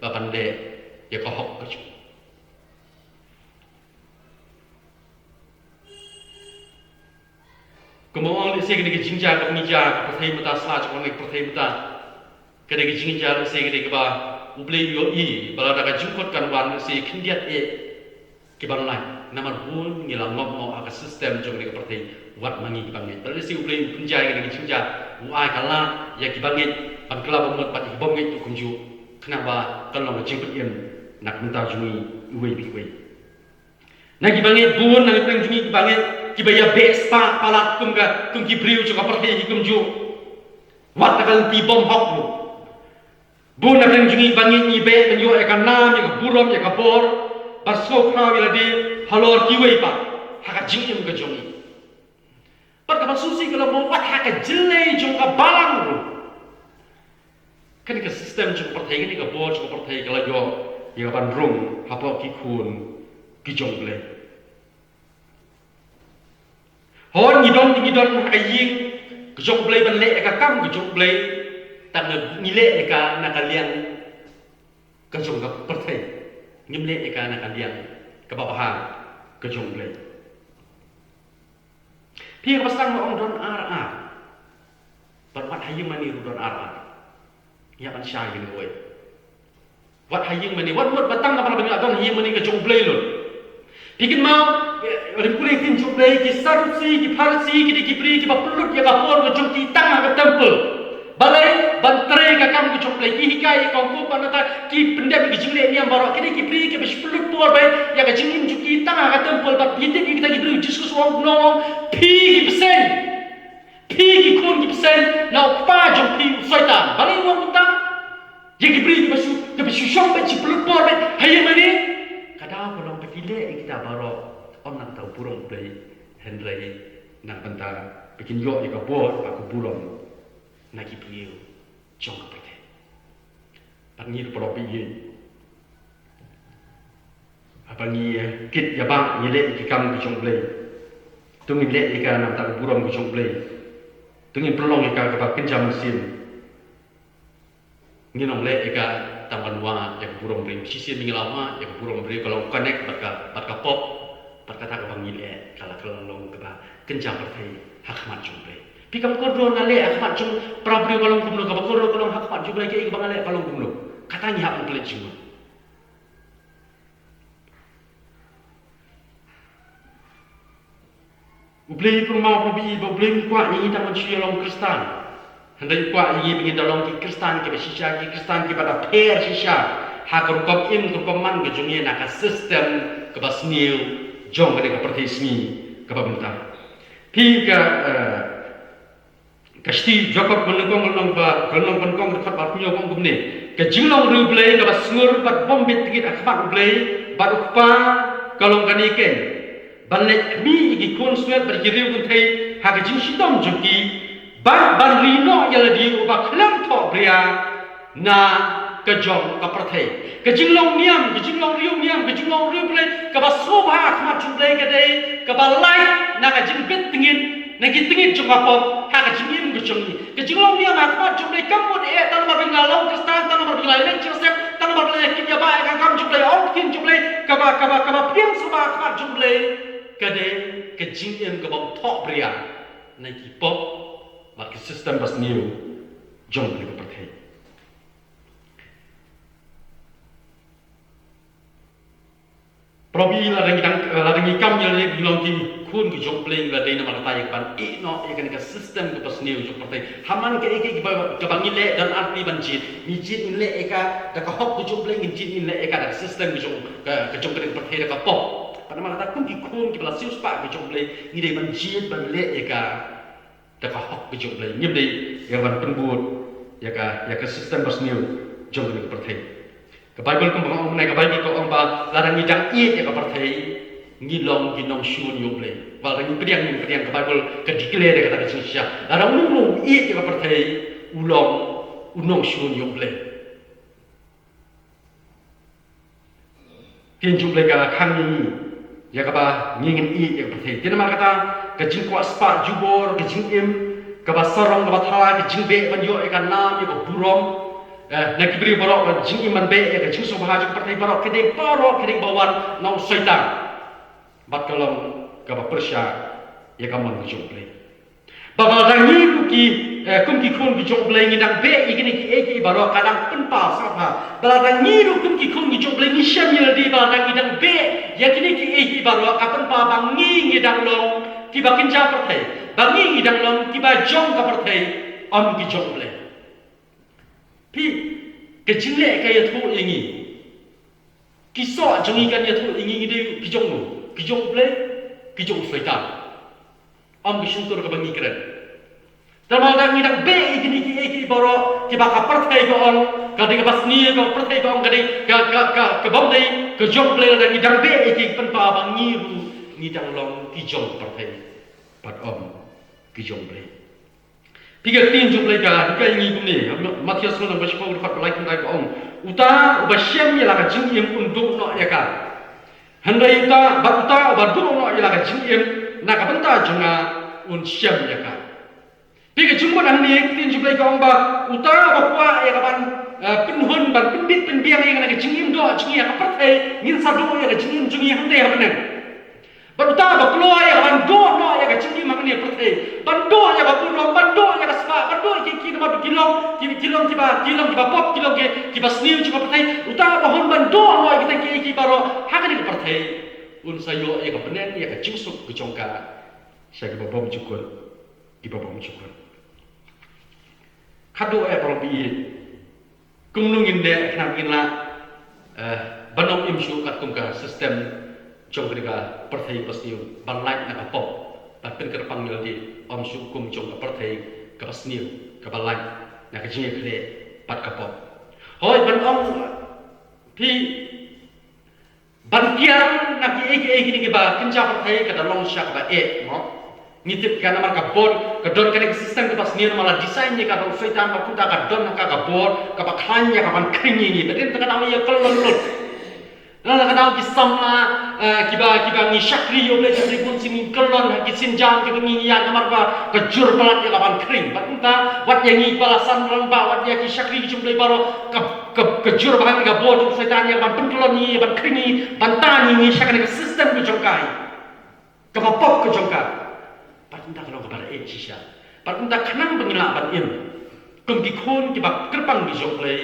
[SPEAKER 6] ba ban de ya ka hok ka chu Kemudian le se ke jingja ka ni ja ka pyrthei mata sa cha ni pyrthei mata ke de jingja le se ke ba Blei yo bala da ka jingkot kan wan se khindiat ke ban lai namar bun ngilang ngom aka sistem jong ni ka pyrthei wat mangi ki bangit tadi si Blei punjai ke jingja wa kala ya ki bangit ban kala bomot pat bom ngai tu kumju kenapa kalau jing pem nak minta jungi uwe bi uwe Nagi bangeit bun nagi preng jungi bangeit kibaya bespa palat kum kibriu juga perhei kum ju wat nakal ti bom hok lu bun nagi jungi bangeit ni be penyo eka nam eka burom eka bor baso kau iladi halor kiwei pa haka jingim ke jongi par ka susi kalau mau wat haka jilei jong ka balang lu kan ke sistem juga perhei ni ka bor juga perhei kalau yo ya pan rung apa ki kun ki jong blei hon ni don haka ying ki jong blei ban le ka kam ki jong blei tang ni le ka na ka liang ka jong ka perthei ngim le ka na ka liang ka ba ha ka jong blei pi ka pasang ong don ara par wat haying mani ru don ara ya pan sha yin oi wat haying mani wat batang na para don haying mani ka jong blei lo bikin mau Rimkulai tin jublei ki sarusi ki farsi ki dikipri ki bapulut ya kapor ke jumti tang ke temple balai bantre ka kam ke jublei ki hikai ka ko panata ki pendem ki jingle ni ambaro ki dikipri ki bespulut por bai ya ka jingim juki tang ke temple bat yitip ki kita kipri diskus wong no pi ki kun ki persen na pa jumti soitan balai wong tang ya kipri ki besu shom bai cipulut por bai hayang mani kada bolong petile kita baro om nak tahu burung Blei hynrei nak bentar bikin yo ika bor aku burung nak ipiu jong pete pangir propi ye apa ni kit ya bang yele ikam ki jong Blei tungin le ika nak tahu burung ki jong Blei tungin pelong ika ka kenjam mesin nginong le ika taman wa ya burung Blei sisi minglawa ya burung Blei kalau connect baka pop perkata ke bangile kalau long ke ba kenjam perthei hakmat jumble pikam kodro ngale hakmat jum prabri balong kumlo ka kodro kolong hakmat jumble ke bangale balong kumlo katanya hak mukle jum Blei permau probi Blei kuat ini tak mencuri long Kristen hendak kuat ini ingin dalam ki Kristen ke sisa ki Kristen ke pada per sisa hakor kop im kop man ke jumie nak sistem ke basniu jong ka perthei smi ka pabenta pi ka sti jakob menengkong ba kong ka pat nyo kong gumne ka jinglong ru Blei ka basngur pat bombit tigit akbat Blei bat upa kalong kaniken banle mi igi kun suet berjiriu kun thei ha ka jing sitom joki ban rino yala di uba khlam tho bria na ka jong ka perthei ka jinglong niam ka jinglong riu Blei ka basoba akmat jumblei ka dei ka balai na ka jingbet tingin na gitingin jong apop ha ka jingim ka jongi ka jinglong niam akmat jumblei kamut tan ma bengalong Kristen tan ma bilai le Joseph tan ma bilai ki ya ba ka kam jumblei on kin jumblei ka ba piang soba akmat jumblei ka dei ka jingim ka bom tho bria na ki pop ma ki sistem bas niu jong ka perthei probi larang ikam yale bilong ki kun ki jong Blei la dei na mata yak ban no ikan ka sistem ke pasniu jong perthei haman ke ki ka bangile dan arti banjit ni jit le eka da ka hok ki jong Blei ni jit le eka da sistem ki jong ka jong perthei da ka pop pada mata kun ki bala sius pa ki jong Blei ni dei banjit ban le eka da ka hok ki jong Blei ngim dei ya ban penbut ya ka sistem pasniu jong perthei ka Bible ko mga umnay ka Bible ko ang ba larang idang it ya ka perthei ngilong ginong shun yung Blei larang priang ka Bible ka declare ka ta siya larang ulong it ya ka perthei unong shun yung Blei tin jung Blei ka khang ni ya ka ba ngingin it ya ka perthei tin ma kata ka jing kwa spa jubor ka jing im ka ba sarong ka ba tha ka jing be ban yo ka nam ya ka burom nak beri barok jing iman be ka jing so bahaju perthei barok kedai bawan nau syaitan bat kalong ka ba persya ya ka man jong Blei baba rangi ki kum ki kun ki jong Blei ngidang be igini ki eki barok kadang penpa sapa bala rangi kum ki kun ki jong Blei ni syamil di bala ngidang be ya kini ki eki barok ka penpa bangi ngidang long ki ba kinja perthei bangi ngidang long ki ba jong ka perthei am ki jong Blei pi ke jingle ka ya thu ingi ki so jongi kan ya thu ingi de ki jong ki jong Blei ki jong Freitan am ki suntur ka bangi keren tamal dang ni dang be iki baroh ki baka pyrthei ko on ka ding bas ni ko pyrthei ko on ka ding ka bom dei ka jong Blei dang ni dang be iki pen pa bangi ru ni dang long ki jong pyrthei pat om ki jong Blei Piga tin jom Blei ka ka ngi kum ni Matius ko nang baspo ko pat lai kum dai ko om uta ba syam ya la ka jing yem unduk no ya ka hynrei uta ba du no ya la ka jing yem na ka benta jonga un syam ya ka Piga jumbo nang ni tin jom Blei ka om ba uta ba kwa ya ka ban pin hun ban pin bit pin biang ya ka jing yem do jing ya ka pyrthei ngin sa do ya ka jing yem jing ya hynrei ha beneng Baruta ba keluar ya ban do no ya ka chingi mang ni pyrthei ban do ya ka burong ban do ya ka spa ban do ki ma kilong ki ba pop kilong ki ba sniu ki ba pyrthei uta ba hon ban do no ya ki baro ha ka ni pyrthei un sayo ya ka benen ya ka chingsuk ke jongka sa ki ba bom chukun ki ba bom chukun khado ya baro bi kumnungin de khna la banom imshu kat kumka sistem jong mereka pyrthei pasniu balai na kapop pat pen kerpang mil di om syukum jong pyrthei ka pasniu ka balai na ka jinge kle pat kapop hoi ban om pi ban kiang na ki eki ni ba kinja pyrthei ka dalong syak ba mo ngitip ka namar ka bor ka don ka sistem ka pasniu mala design ni ka dong Freitan ba kuta ka don ka bor ka ba khanya ka ban kringi ni betin ka na ya kolon Nala kadang ki samla kiba ngi syakri yo Blei jadi pun sini kelon ki sinjang ki ngi ya kamar ba kejur balat ya kapan kering patenta wat yang ngi balasan orang ba wat ya ki syakri ki Blei baro kejur bahan ga bod Freitan ya kapan penkelon ni ban keringi bantani ngi syakri ke sistem ke jongkai ke pop ke jongkai patenta kalau kepada shisha patenta kenang pengilak ban im kum ki khon ki ba kerpang ki jong Blei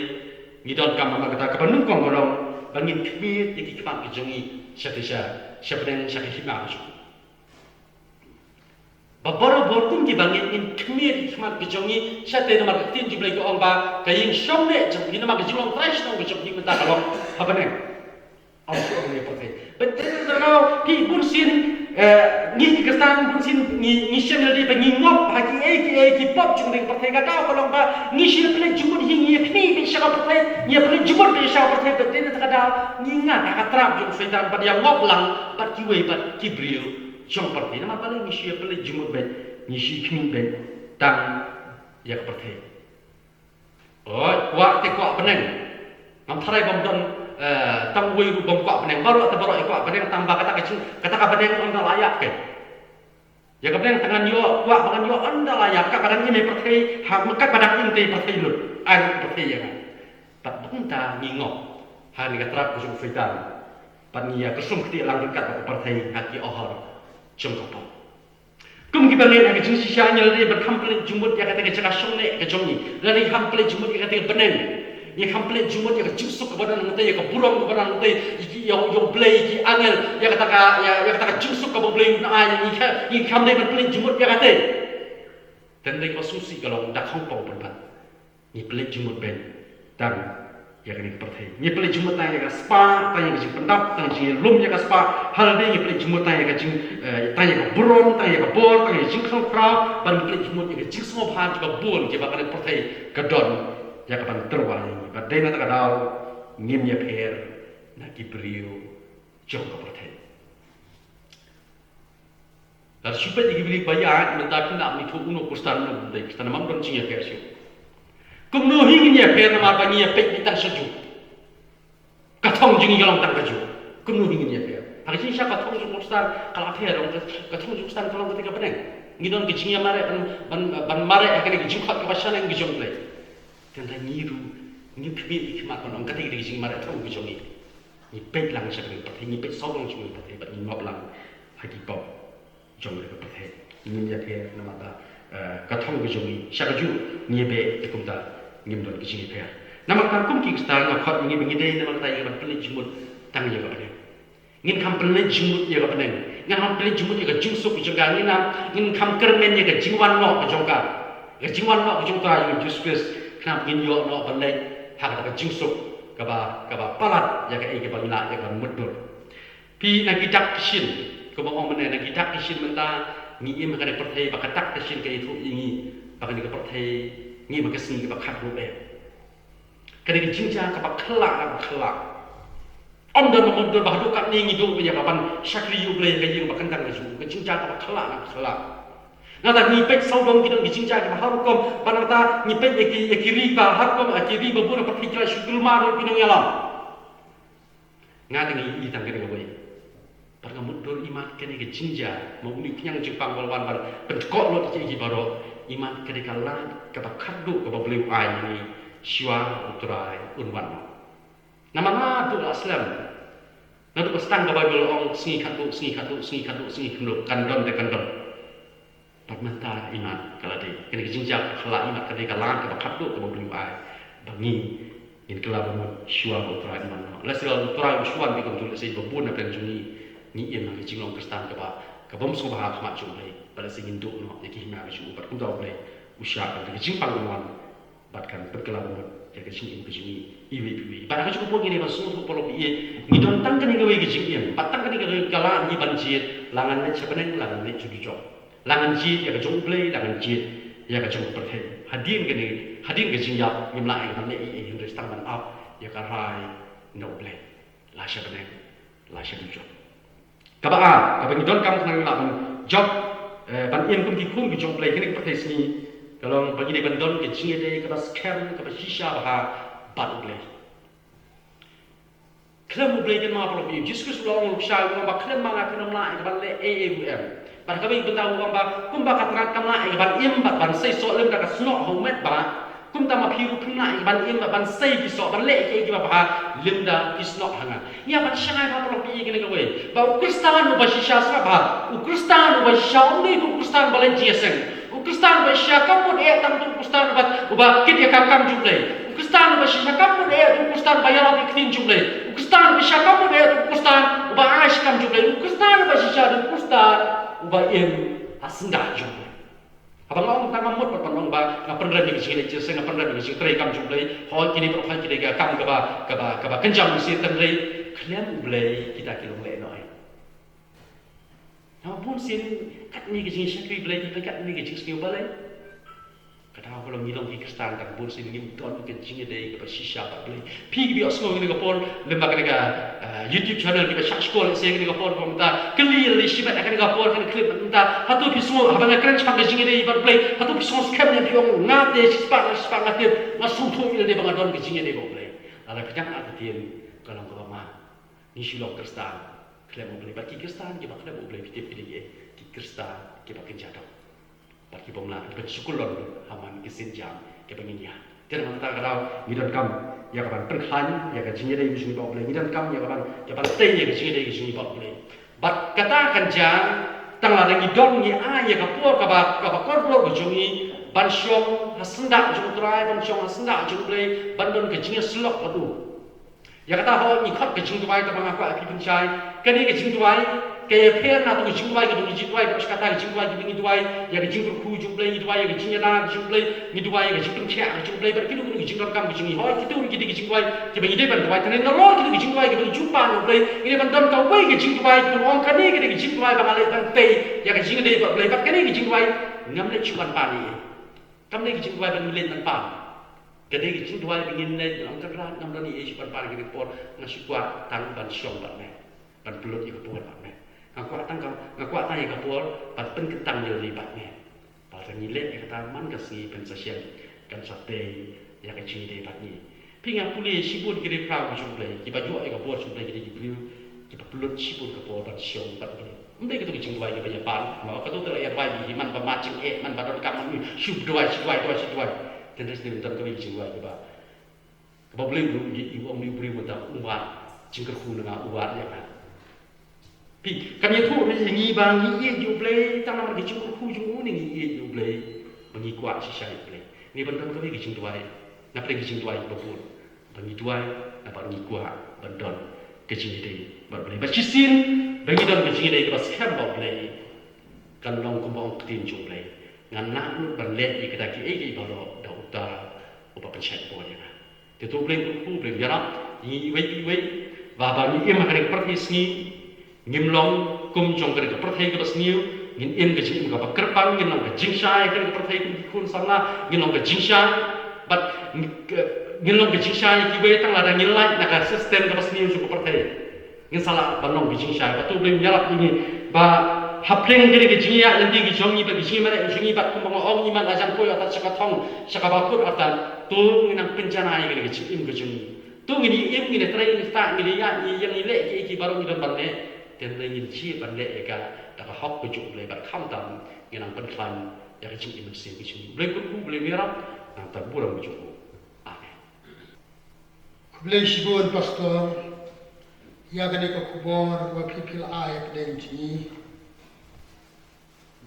[SPEAKER 6] ngi don kam ma kata ka banung kong gorong bangin kemit iki kepang kejongi syapren syakihima ju babaro borkum ki bangin in kemit kepang kejongi syate nama tin ju Blei ko ong ba kayin shomne jong ni nama kejulong trash nong kejongi menta kalau habane au ni pate betul kalau ki bunsin ni kestan bunsin ni syamel di bangi ngop haki eki pop jung ding pate ka taw kalau ba ni syil Blei jumut hingi kni bi syaka pate ni Blei jumut bi syaka pate betul ta kada ni ngat ka trap jung Freitan pad yang ngop lang pad kiwe pad kibril jong pate nama paling ni syil Blei jumut ben ni syil kni ben tang ya pate kwa te kwa peneng ngam tharai bom don tang wei ru bom kwa peneng baru ta baru kwa peneng tambah kata ka peneng on layak ke ya ka peneng tangan yo kwa bangan yo on layak ka kadang ini pyrthei ha mekat padang inte pyrthei lut an pyrthei ya pat bunta ngingok ha ni ka trap ku Freitan pat ni ya kesum kti lang ryngkat pyrthei haki ohor jong ko kum ki bangen ha jing sisya nyal de berkample jumut ya kata ke caka shongne ke jongi lari hample jumut ya kata beneng ya kample jumut ya jusuk ke badan ngai ya ke burong ke badan ngai yo Blei ki angel ya kata jusuk ke Blei na ai ni kamle kample jumut ya kata dan dei ko susi kalau dak hong pau ban ni Blei jumut ben dan ya kini pyrthei ni Blei jumut tang ya ka spa tang ya ka pendap tang ji lum ya ka spa hal de ni Blei jumut tang ya ka jing tang ya ka burong tang ya ka bor tang ya jing khong krau ban Blei jumut ya ka jing smo phan ka bun ke ba ka pyrthei ka don ya kapan terwai but dei na ta kadau ngim ya pher na ki brio jong ka pyrthei dar syupat ki bri bayat menta kina mi thu uno kustan no dei kustan mam don jing ya pher syu kum no hingin ya pher na ma ba ni ya peit bitang saju ka thong jing yolong tang ka ju kum no hingin ya pher ha ji sha ka thong ju kustan kala pher dong ka thong ju kustan kalong ka peneng ngidon ki jing ya mare ban mare ha ka ni jing khat ka bashan ngi jong Blei tentang ngiru ni pbi ikmat kon kata iri jing mara thong bijong ni peit lang syakri pate ni peit sawang jung pate bat ni ngop lang haki pop jong le pate ni ya the nama ta ka thong bijong ni syakaju ni be ikumta ngim don kijing pe nama kan kum ki sta nga khot ni bengi de nama ta ya bat pli jumut tang ya ba ngin kam pli jumut ya ba neng ngin ham pli jumut ya jing suk bijong ga ngin kam kermen ya jingwan no bijong ga jingwan no bijong ta ya justice kenapa ngin yo no Blei hak ta jingsuk ka ba palat ya ka ike bangila ya ka mudur pi nak gidak kisin ko ba om ne nak gidak kisin menta ngi im ka pyrthei ba katak kisin ka itu ingi ba ni ka pyrthei ngi ba kasni ka ba khat ru be ka ni jinja ka ba khla om don mo don ba do ka ni ngi do ya ka ban shakri yu ble ka yu ba kan kan ka ju ka jinja ka ba khla na ta ni peit sau dong ki dong ki jinja ka ba har kom ba na ta ni peit ki ri ba har kom ki ri ba bu na pyrthei ka shukul ma ro ki nong ya la nga ngi i tang ka ni ka boy Parang mundur iman kene ke jinja mau ni yang Jepang walwan bar penkok lo ti baroh iman kene kala ke bakadu ke Blei ai ni siwa utrai unwan nama na tu aslam na tu stang ke Bible ong singi khatu kandon pagmata iman kala de kene ke jinja kala iman kene kala ke bakadu ke Blei ai bangi in kala mu siwa utrai iman la sila utrai siwa bi ko tu se babun na pen juni ni em nang jinglong kristan ka ba ka bom so ba khma chung Blei pada sing induk no ye ki hina chu bat kum daw Blei usha ka ke jing pang wan bat kan perkelar mo ye ke sing im ke jing iwi pada ka chu po ni ba so ko polo ye ni don tang ka ni ka we ke jing em pat tang ka ni ka kala ni ban jit langan ne chapane langan ne chu jo langan jit ye ka jong Blei langan jit ye ka jong pyrthei hadin ke jing ya ngim la ai ka ne i hynrei stang ban up ye ka rai no Blei la chapane la chu jo Kabaa, kabang idon kam nang laban job ban iem kum ki khum ki jong Blei kene pyrthei sni kalong bagi de bandon ke jinge de ka scam ka shisha ba bat Blei klem Blei ken ma polo bi diskus long sha ba klem ma ngati nom la ka ban le AAUM ban ka bi bentau ba kum ba katrat kam la ka ban iem ban sei so lem ka snok homet ba kum ta ma phiru kum la ban iem ban sei ki so ban le ke ki ba limda isnok hanga ya ban shangai ba polo bi kene ka we ba kristan ba shisha sa ba kristan ba shauni ku kristan ba len jiaseng kristan ba shisha kam e tam tu kristan ba kit ya kam jublei kristan ba shisha kam e tu kristan ba ya bi khin jublei kristan ba shisha kam e tu kristan ba aish kam jublei kristan ba shisha tu kristan ba em asnda jublei abang tang mot patong ba na pendra ni kecil je senga pendra ni kecil trai kam jublei hoi kini pro hoi kini kam ka ba kenjang si tendrei klem Blei kita kilong le noi na pun sin kat ni kecil shakri Blei kita kat ni kecil skill balai kata kalau ngilong ki kristan tak pun sin ngim ton ke jinge de ka shisha ba Blei pi bi osno ni ka por lemba ka YouTube channel kita search call se ni ka por komta kli li shibat ka ka por kan clip ta hatu pi smo habang kren chang ke jinge de ba Blei hatu pi smo scam ni piong na de spa ngate na su thu il de bang don ke jinge de ba Blei ala pijak at tien kalau ka ma ni shilok kristan klem Blei ba ki kristan ki ba klem Blei pitip ki ki kristan ki ba kenjado ba ki bom la ba sukulon haman isin jam ke penginya ter manta garau ngidon kam ya ka ban perkhan ya ka jinge de sini ba Blei ngidon kam ya ka ban tei ya ka jinge de sini ba Blei bat kata kan jang tang la ngidon ni a ya ka por ka ba kor por ko jungi ban syong hasenda jung trai ban syong hasenda jung Blei ban don ka jinge slok ko tu ya kata ho ni khot ke jing tuai ta bang apa api penchai kani ke jing tuai ke pher na tu jing tuai ke jing tuai pas kata jing tuai ke jing tuai ya ke jing khu jing Blei ni tuai ke jing na jing Blei ni tuai ke jing chia jing Blei ber kidu ke jing kam ke jing ho kitu ke jing tuai ke bang ide ban tuai tane no lo ke jing tuai ke jumpa no Blei ini ban don ka wei ke jing tuai ke ong kani ke jing tuai bang ale ban pei ya ke jing de Blei bat kani ke jing tuai ngam le chuan pa ni kam le ke jing tuai ban len tan pa kadai ke jing tuai bingin le ang kran nam doni e chuan pa ke por na sikwa tang ban syong ban me ban pulut ke por ban me ngakwa tang ngakwa tai ke por bat pen ketang yo li bat me pa ni le ke kata man ka si pen sa sian kan sa te ya ke jing de bat ni pinga puli sibut ke de pra ko jung Blei ki ba jo e ke por jung Blei ke de briu ki ba pulut sibut ke por ban syong bat Blei ndai ke tu jing tuai ke ba ya pan ma ka tu ter ya bai bi man ba ma jing e man ba don kam man shub duai dan resmi bentar kami jiwa kita, kita boleh ibu ni beri bentar umat, jingkar khu dengan umat ya kan. Pi kami tu ni ngi bang ngi ju Blei, tanam lagi jingkar khu ju ni ngi ju Blei, bagi kuat sisa Blei. Ni bentar kami jing tuai, nak pergi jing tuai berbun, bagi tuai, nak bagi kuat bentar kecil ini berbeli. Bercisin bagi don kecil ini kita sehat Blei, kan long kumbang ketin ju Blei. Ngan nak berlet di kedai ki baroh dah utar upa pencet boleh kan. Itu Blei ku Blei biar ni wei wa ba ni em kan pergi sini ngimlong kum jong ke pyrthei ke basniu ngin im ke jing ka kerpang ngin long ke jingsai ke pyrthei ke kun samla ngin long ke jingsai but ngin long ke jingsai ki be tang ada ngin lai na ka system ke basniu ju pyrthei ngin sala balong ke jingsai ba tu blim nyalap ini ba hapling ke jingia lendi ke jongi ba jingi mare jingi ba kum bang ong iman ajan ko atat sakathong sakabakut atat tu nginang penjana ke jing im ke jing tu ngini im ngini trai ni sta ngini ya yang ile ki baru ngi ban ne ten le ngin chi ban le ka da ka hok ke juk le ba kham tam nginang pen khan ya ke jing im se ke jing Blei ku Blei merah nang ta buram juk amen
[SPEAKER 1] khublei shibon pastor ya gani ka khubor wa phil ai pden ji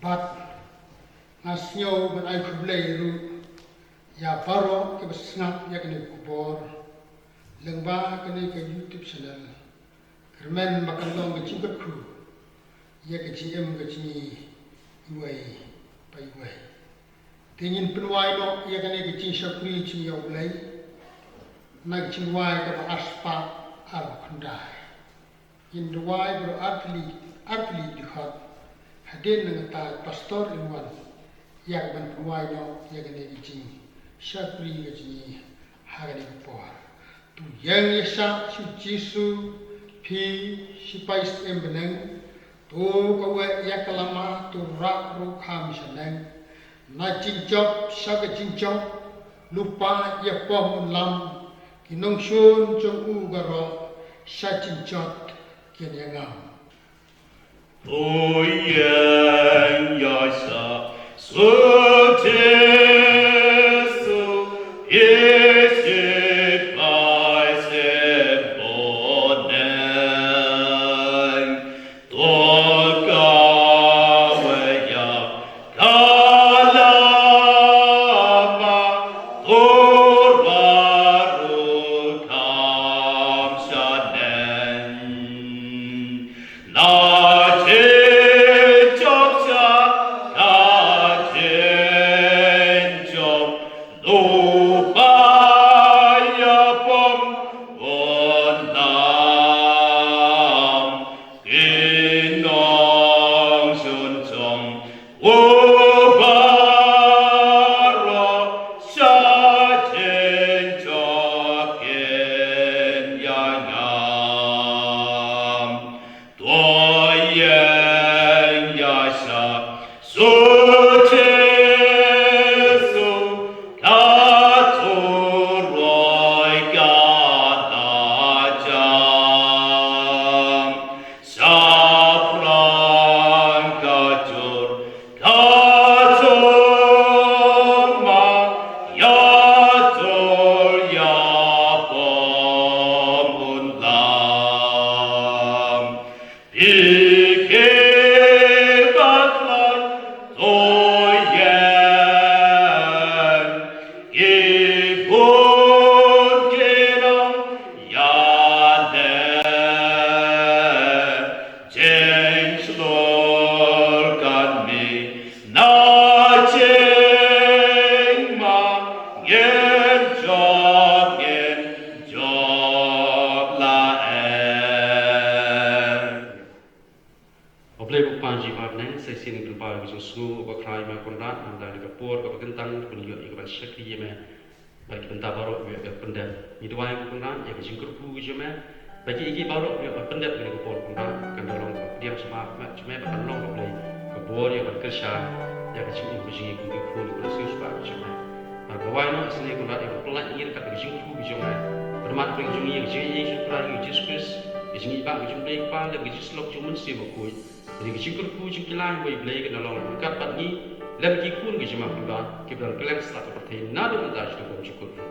[SPEAKER 1] bat nasnyo ban ai khublei ru ya baroh ke sngap ya gani khubor lengba kani ke YouTube channel kermen makan long ke cingkat ku ya ke cingem ke cingi iwai pai iwai tingin penwai no ya kani ke cing syakri cing ya Blei nak cing wai ke aspa ar khandai in wai bro artli dikhat haden nang ta pastor inwan ya ban penwai no ya kani ke cing syakri ke cingi hagani por tu yang yesa su jisu pi sipais embeneng tu kawe yakalama tu rak ru kham saneng na jingjop saga jingjop lupa ya pom lam kinong shun jong u garo sa jingjot kian yangam
[SPEAKER 2] o yang yasa su bagi bentar baroh biar pendat itu wahai pendat yang singkur ku cuma bagi iki baroh biar pendat dengan kupol pendat kan dalam dia semua cuma bahkan long Blei khubor yang berkerja yang kecil yang kupol ku sius pak cuma bahwa no asli pendat yang pelan ingin kat singkur ku cuma bermat pun cuma yang Yesus Kristus yang ibang cuma Blei pal dan Yesus lok cuma siapa ku jadi singkur ku cuma kelang Blei kan dalam berkat pagi lagi kun ke jemaah kita kelang setelah pyrthei nado entah itu syukur